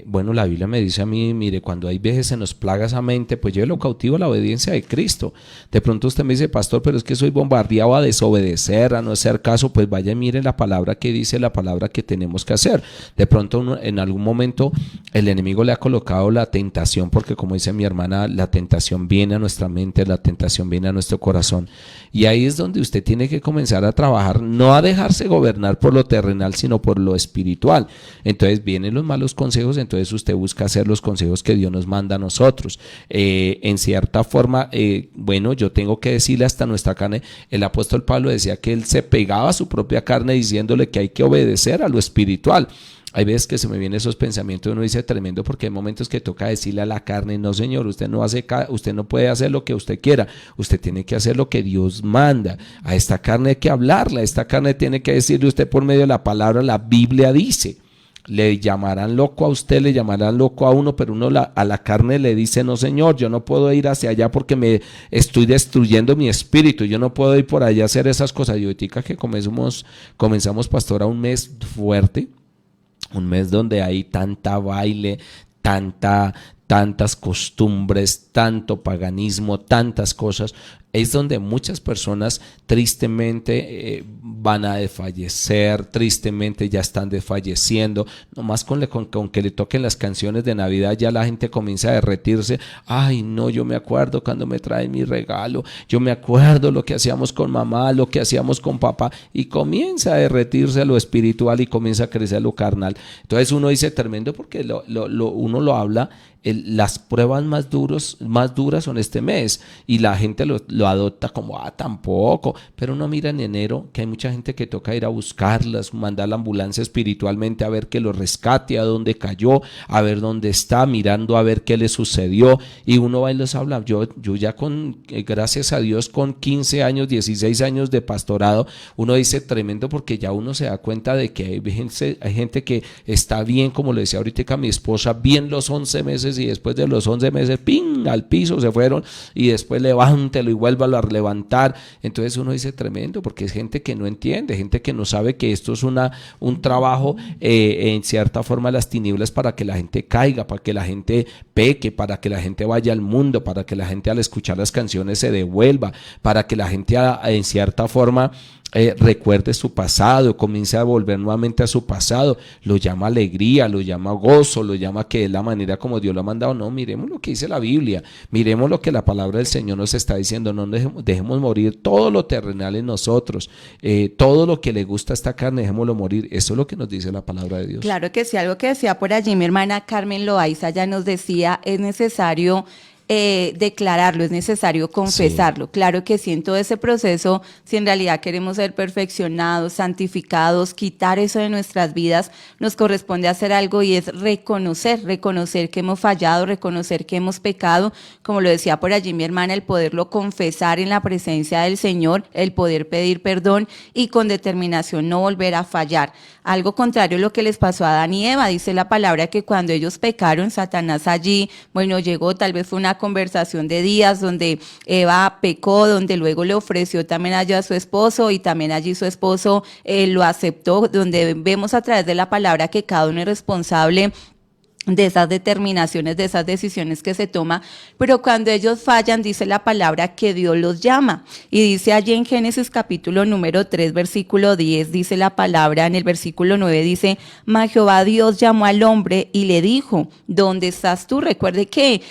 [SPEAKER 3] Bueno, la Biblia me dice a mí, mire, cuando hay veces se nos plaga esa mente, pues llévelo cautivo a la obediencia de Cristo. De pronto usted me dice, pastor, pero es que soy bombardeado a desobedecer, a no hacer caso. Pues vaya y mire la palabra que dice, la palabra que tenemos que hacer. De pronto en algún momento el enemigo le ha colocado la tentación, porque como dice mi hermana, la tentación viene a nuestra mente, la tentación viene a nuestro corazón. Y ahí es donde usted tiene que comenzar a trabajar, no a dejarse gobernar por lo terrenal, sino por lo espiritual. Entonces vienen los malos consejos, entonces usted busca hacer los consejos que Dios nos manda a nosotros. En cierta forma, bueno, yo tengo que decirle hasta nuestra carne, el apóstol Pablo decía que él se pegaba a su propia carne diciéndole que hay que obedecer a lo espiritual. Hay veces que se me vienen esos pensamientos y uno dice tremendo, porque hay momentos que toca decirle a la carne, no señor, usted no puede hacer lo que usted quiera, usted tiene que hacer lo que Dios manda. A esta carne hay que hablarla, a esta carne tiene que decirle usted por medio de la palabra, la Biblia dice. Le llamarán loco a usted, le llamarán loco a uno, pero uno a la carne le dice, no señor, yo no puedo ir hacia allá porque me estoy destruyendo mi espíritu, yo no puedo ir por allá a hacer esas cosas. Y ahorita que comenzamos, pastora, un mes fuerte, un mes donde hay tanta baile, tantas costumbres, tanto paganismo, tantas cosas, es donde muchas personas tristemente van a desfallecer, tristemente ya están desfalleciendo, nomás con que le toquen las canciones de Navidad ya la gente comienza a derretirse. Ay no, yo me acuerdo cuando me traen mi regalo, yo me acuerdo lo que hacíamos con mamá, lo que hacíamos con papá, y comienza a derretirse lo espiritual y comienza a crecer lo carnal. Entonces uno dice tremendo, porque uno lo habla, las pruebas más duras son este mes, y la gente lo adopta como, tampoco, pero uno mira en enero que hay mucha gente que toca ir a buscarlas, mandar la ambulancia espiritualmente a ver que lo rescate, a dónde cayó, a ver dónde está, mirando a ver qué le sucedió, y uno va y les habla. Yo ya gracias a Dios, con 15 años, 16 años de pastorado, uno dice tremendo, porque ya uno se da cuenta de que hay gente que está bien, como le decía ahorita mi esposa, bien los 11 meses, y después de los 11 meses, ¡ping!, al piso se fueron, y después levántelo y vuélvalo a levantar. Entonces uno dice tremendo, porque es gente que no entiende, gente que no sabe que esto es un trabajo en cierta forma de las tinieblas, para que la gente caiga, para que la gente peque, para que la gente vaya al mundo, para que la gente al escuchar las canciones se devuelva, para que la gente en cierta forma recuerde su pasado, comience a volver nuevamente a su pasado. Lo llama alegría, lo llama gozo, lo llama que es la manera como Dios lo ha mandado. No, miremos lo que dice la Biblia, miremos lo que la palabra del Señor nos está diciendo. No dejemos morir todo lo terrenal en nosotros, todo lo que le gusta a esta carne, dejémoslo morir. Eso es lo que nos dice la palabra de Dios.
[SPEAKER 4] Claro que sí, algo que decía por allí mi hermana Carmen Loaiza ya nos decía, es necesario declararlo, es necesario confesarlo. Sí. Claro que sí, en todo ese proceso, si en realidad queremos ser perfeccionados, santificados, quitar eso de nuestras vidas, nos corresponde hacer algo, y es reconocer que hemos fallado, reconocer que hemos pecado, como lo decía por allí mi hermana, el poderlo confesar en la presencia del Señor, el poder pedir perdón y con determinación no volver a fallar. Algo contrario a lo que les pasó a Adán y Eva, dice la palabra que cuando ellos pecaron, Satanás allí, llegó, tal vez fue una conversación de días donde Eva pecó, donde luego le ofreció también allá a su esposo, y también allí su esposo lo aceptó, donde vemos a través de la palabra que cada uno es responsable de esas determinaciones, de esas decisiones que se toma, pero cuando ellos fallan, dice la palabra que Dios los llama, y dice allí en Génesis capítulo número 3, versículo 10, dice la palabra, en el versículo 9 dice, mas Jehová Dios llamó al hombre y le dijo, ¿dónde estás tú? Recuerde que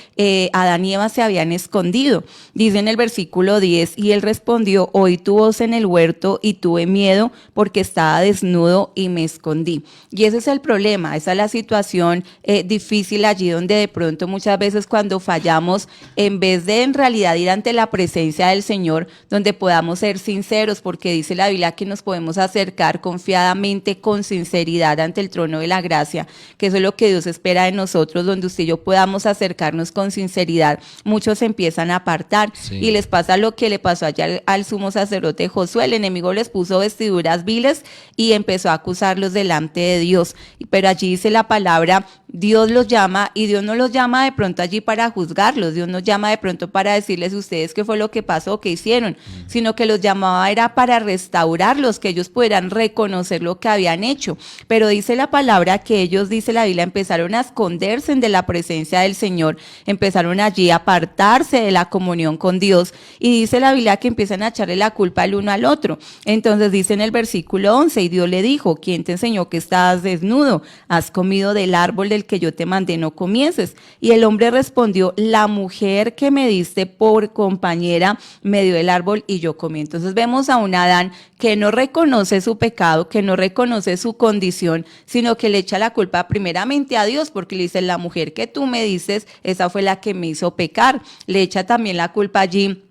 [SPEAKER 4] Adán y Eva se habían escondido, dice en el versículo 10, y él respondió, oí tu voz en el huerto y tuve miedo porque estaba desnudo y me escondí. Y ese es el problema, esa es la situación difícil allí, donde de pronto muchas veces cuando fallamos, en vez de en realidad ir ante la presencia del Señor, donde podamos ser sinceros, porque dice la Biblia que nos podemos acercar confiadamente, con sinceridad ante el trono de la gracia, que eso es lo que Dios espera de nosotros, donde usted y yo podamos acercarnos con sinceridad. Muchos se empiezan a apartar, sí, y les pasa lo que le pasó allá al sumo sacerdote Josué. El enemigo les puso vestiduras viles y empezó a acusarlos delante de Dios, pero allí dice la palabra Dios los llama, y Dios no los llama de pronto allí para juzgarlos, Dios nos llama de pronto para decirles ustedes qué fue lo que pasó, qué hicieron, sino que los llamaba era para restaurarlos, que ellos pudieran reconocer lo que habían hecho. Pero dice la palabra que ellos, dice la Biblia, empezaron a esconderse de la presencia del Señor, empezaron allí a apartarse de la comunión con Dios, y dice la Biblia que empiezan a echarle la culpa el uno al otro. Entonces dice en el versículo 11, y Dios le dijo, ¿quién te enseñó que estabas desnudo? ¿Has comido del árbol del que yo te mandé no comieses? Y el hombre respondió, la mujer que me diste por compañera me dio el árbol y yo comí. Entonces vemos a un Adán que no reconoce su pecado, que no reconoce su condición, sino que le echa la culpa primeramente a Dios, porque le dice, la mujer que tú me dices, esa fue la que me hizo pecar. Le echa también la culpa allí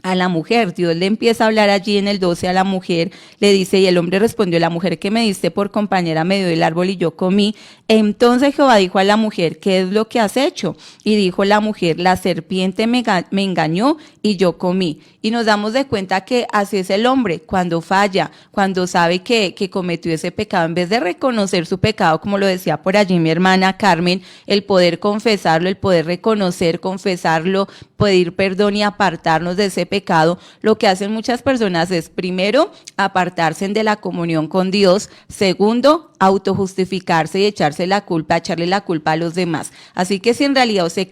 [SPEAKER 4] a la mujer. Dios le empieza a hablar allí en el 12 a la mujer, le dice, y el hombre respondió, la mujer que me diste por compañera me dio el árbol y yo comí. Entonces Jehová dijo a la mujer, ¿qué es lo que has hecho? Y dijo la mujer, la serpiente me engañó y yo comí. Y nos damos de cuenta que así es el hombre, cuando falla, cuando sabe que cometió ese pecado, en vez de reconocer su pecado, como lo decía por allí mi hermana Carmen, el poder confesarlo, el poder reconocer, confesarlo, pedir perdón y apartarnos de ese pecado, lo que hacen muchas personas es, primero, apartarse de la comunión con Dios, segundo, autojustificarse y echarle la culpa a los demás. Así que si en realidad usted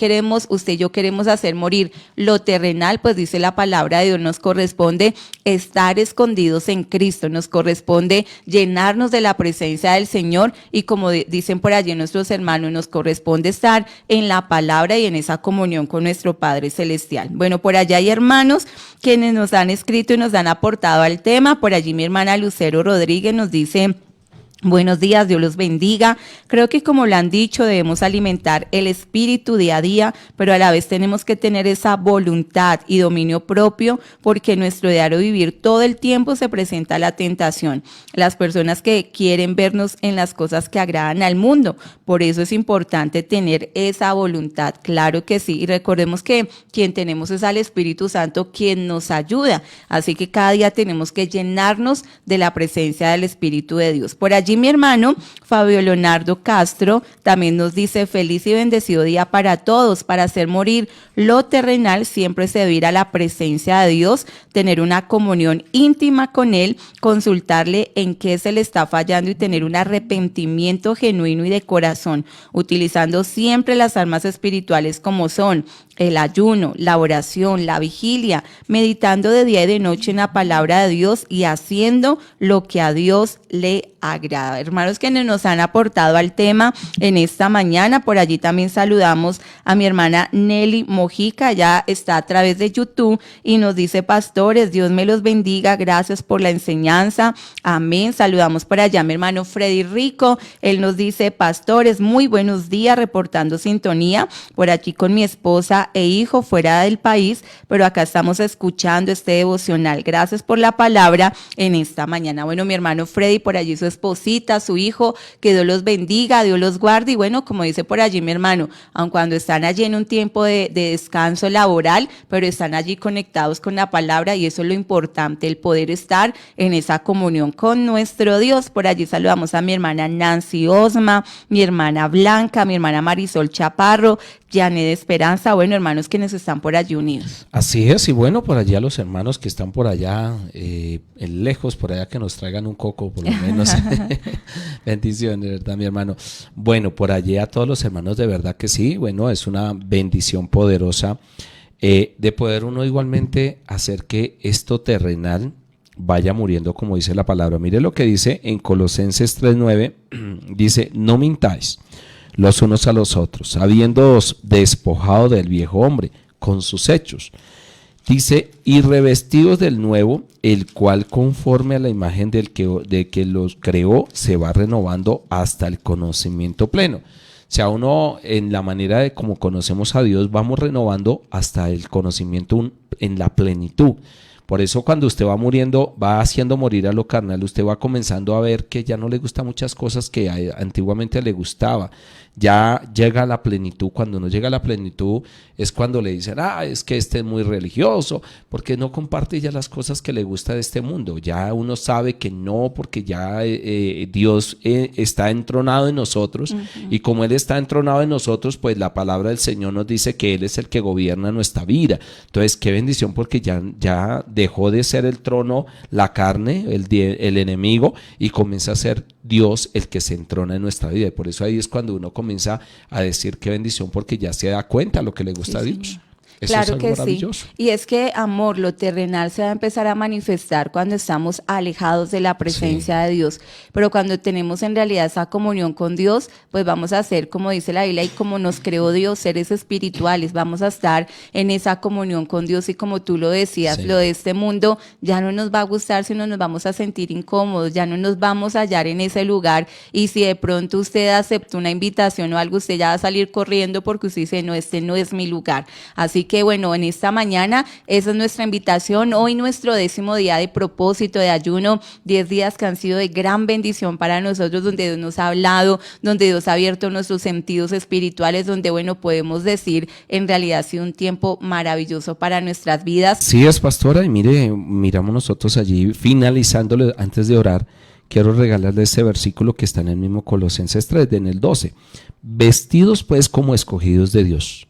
[SPEAKER 4] y yo queremos hacer morir lo terrenal, pues dice la palabra de Dios, nos corresponde estar escondidos en Cristo, nos corresponde llenarnos de la presencia del Señor, y como dicen por allí nuestros hermanos, nos corresponde estar en la palabra y en esa comunión con nuestro Padre Celestial. Bueno, por allá hay hermanos quienes nos han escrito y nos han aportado al tema. Por allí mi hermana Lucero Rodríguez nos dice: buenos días, Dios los bendiga. Creo que como lo han dicho, debemos alimentar el espíritu día a día, pero a la vez tenemos que tener esa voluntad y dominio propio, porque en nuestro diario vivir todo el tiempo se presenta la tentación. Las personas que quieren vernos en las cosas que agradan al mundo, por eso es importante tener esa voluntad, claro que sí, y recordemos que quien tenemos es al Espíritu Santo, quien nos ayuda, así que cada día tenemos que llenarnos de la presencia del Espíritu de Dios. Por allí mi hermano Fabio Leonardo Castro también nos dice: feliz y bendecido día para todos. Para hacer morir lo terrenal siempre se debe ir a la presencia de Dios, tener una comunión íntima con Él, consultarle en qué se le está fallando y tener un arrepentimiento genuino y de corazón, utilizando siempre las armas espirituales como son el ayuno, la oración, la vigilia, meditando de día y de noche en la palabra de Dios y haciendo lo que a Dios le agrada. Hermanos que nos han aportado al tema en esta mañana, por allí también saludamos a mi hermana Nelly Mojica, ya está a través de YouTube y nos dice: pastores, Dios me los bendiga, gracias por la enseñanza, amén. Saludamos por allá a mi hermano Freddy Rico, él nos dice: pastores, muy buenos días, reportando sintonía por aquí con mi esposa e hijo fuera del país, pero acá estamos escuchando este devocional. Gracias por la palabra en esta mañana. Bueno, mi hermano Freddy, por allí su esposita, su hijo, que Dios los bendiga, Dios los guarde, y bueno, como dice por allí mi hermano, aun cuando están allí en un tiempo de descanso laboral, pero están allí conectados con la palabra, y eso es lo importante, el poder estar en esa comunión con nuestro Dios. Por allí saludamos a mi hermana Nancy Osma, mi hermana Blanca, mi hermana Marisol Chaparro, Janet Esperanza, bueno, hermanos quienes están por allí unidos.
[SPEAKER 3] Así es, y bueno, por allá los hermanos que están por allá, lejos, por allá, que nos traigan un coco, por lo menos. Bendiciones, de verdad, mi hermano. Bueno, por allí a todos los hermanos, de verdad que sí, bueno, es una bendición poderosa de poder uno igualmente hacer que esto terrenal vaya muriendo, como dice la palabra. Mire lo que dice en Colosenses 3:9, dice: no mintáis los unos a los otros, habiéndoos despojado del viejo hombre con sus hechos. Dice: y revestidos del nuevo, el cual conforme a la imagen de que los creó, se va renovando hasta el conocimiento pleno. O sea, uno en la manera de cómo conocemos a Dios, vamos renovando hasta el conocimiento en la plenitud. Por eso cuando usted va muriendo, va haciendo morir a lo carnal, usted va comenzando a ver que ya no le gustan muchas cosas que antiguamente le gustaba. ya llega a la plenitud. Cuando uno llega a la plenitud es cuando le dicen, es que este es muy religioso, porque no comparte ya las cosas que le gusta de este mundo. Ya uno sabe que no, porque ya Dios está entronado en nosotros, y como Él está entronado en nosotros, pues la palabra del Señor nos dice que Él es el que gobierna nuestra vida. Entonces, qué bendición, porque ya dejó de ser el trono, la carne, el enemigo, y comienza a ser Dios el que se entrona en nuestra vida. Y por eso ahí es cuando uno comienza a decir qué bendición, porque ya se da cuenta lo que le gusta a Dios.
[SPEAKER 4] Señor.
[SPEAKER 3] Eso
[SPEAKER 4] Claro
[SPEAKER 3] es
[SPEAKER 4] que
[SPEAKER 3] maravilloso.
[SPEAKER 4] sí. Y es que, amor, lo terrenal se va a empezar a manifestar cuando estamos alejados de la presencia de Dios. Pero cuando tenemos en realidad esa comunión con Dios, pues vamos a ser, como dice la Biblia, y como nos creó Dios, seres espirituales. Vamos a estar en esa comunión con Dios, y como tú lo decías, lo de este mundo ya no nos va a gustar, sino nos vamos a sentir incómodos, ya no nos vamos a hallar en ese lugar. Y si de pronto usted aceptó una invitación o algo, usted ya va a salir corriendo porque usted dice, no, este no es mi lugar. Así que bueno, en esta mañana esa es nuestra invitación. Hoy nuestro 10º día de propósito, de ayuno, 10 días que han sido de gran bendición para nosotros, donde Dios nos ha hablado, donde Dios ha abierto nuestros sentidos espirituales, donde bueno, podemos decir, en realidad ha sido un tiempo maravilloso para nuestras vidas.
[SPEAKER 3] Sí es, pastora, y miramos nosotros allí, finalizándole, antes de orar, quiero regalarle ese versículo que está en el mismo Colosenses 3, en el 12. Vestidos pues como escogidos de Dios.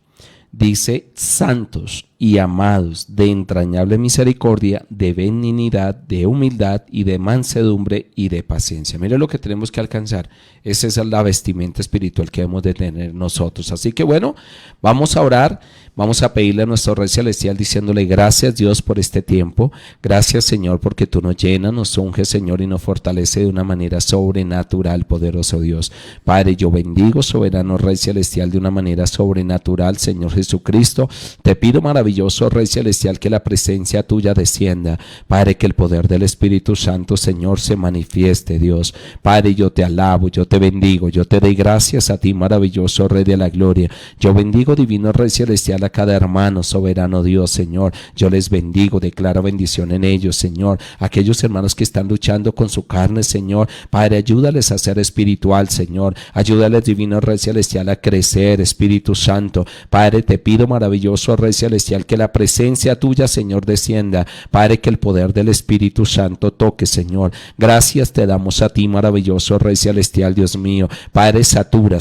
[SPEAKER 3] Dice, santos y amados, de entrañable misericordia, de benignidad, de humildad y de mansedumbre y de paciencia. Mire lo que tenemos que alcanzar. Esa es la vestimenta espiritual que debemos de tener nosotros. Así que bueno, vamos a orar, vamos a pedirle a nuestro Rey Celestial diciéndole, gracias Dios por este tiempo, gracias Señor porque tú nos llenas, nos unges Señor y nos fortalece de una manera sobrenatural, poderoso Dios. Padre, yo bendigo, soberano Rey Celestial, de una manera sobrenatural, Señor Jesucristo. Te pido, maravilloso Rey Celestial, que la presencia tuya descienda. Padre, que el poder del Espíritu Santo, Señor, se manifieste, Dios. Padre, yo te alabo, yo te bendigo, yo te doy gracias a ti, maravilloso Rey de la Gloria. Yo bendigo, divino Rey Celestial, a cada hermano, soberano Dios, Señor. Yo les bendigo, declaro bendición en ellos, Señor. Aquellos hermanos que están luchando con su carne, Señor, Padre, ayúdales a ser espiritual, Señor. Ayúdales, divino Rey Celestial, a crecer, Espíritu Santo. Padre, te pido, maravilloso Rey Celestial, que la presencia tuya, Señor, descienda. Padre, que el poder del Espíritu Santo toque, Señor. Gracias te damos a ti, maravilloso Rey Celestial, Dios mío. Padre, satura,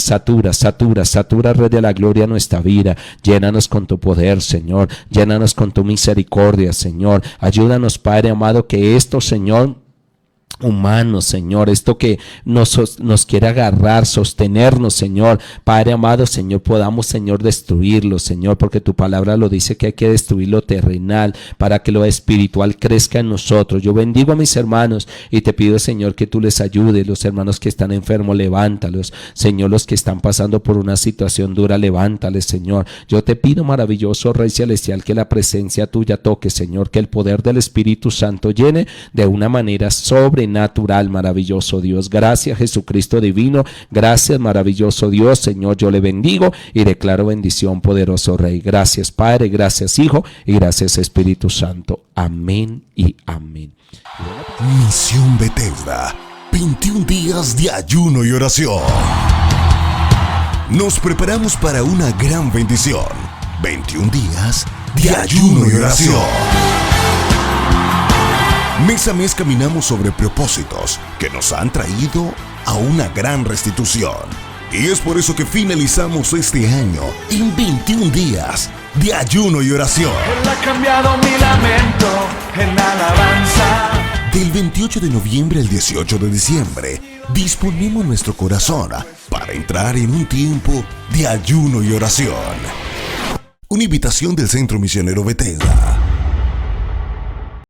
[SPEAKER 3] Rey de la Gloria, nuestra vida. Llénanos con tu poder, Señor. Llénanos con tu misericordia, Señor. Ayúdanos, Padre amado, que esto, Señor, humanos, Señor, esto que nos quiere agarrar, sostenernos, Señor, Padre amado, Señor, podamos, Señor, destruirlo, Señor, porque tu palabra lo dice, que hay que destruir lo terrenal para que lo espiritual crezca en nosotros. Yo bendigo a mis hermanos y te pido, Señor, que tú les ayudes. Los hermanos que están enfermos, levántalos, Señor. Los que están pasando por una situación dura, levántales, Señor. Yo te pido, maravilloso Rey Celestial, que la presencia tuya toque, Señor, que el poder del Espíritu Santo llene de una manera sobrenatural, maravilloso Dios. Gracias, Jesucristo divino. Gracias, maravilloso Dios, Señor. Yo le bendigo y declaro bendición, poderoso Rey. Gracias, Padre. Gracias, Hijo. Y gracias, Espíritu Santo. Amén y amén.
[SPEAKER 1] Misión Bethesda, 21 días de ayuno y oración. Nos preparamos para una gran bendición. 21 días de ayuno y oración. Mes a mes caminamos sobre propósitos que nos han traído a una gran restitución. Y es por eso que finalizamos este año en 21 días de ayuno y oración.
[SPEAKER 2] Él ha cambiado mi lamento en alabanza.
[SPEAKER 1] Del 28 de noviembre al 18 de diciembre, disponemos nuestro corazón para entrar en un tiempo de ayuno y oración. Una invitación del Centro Misionero Bethesda.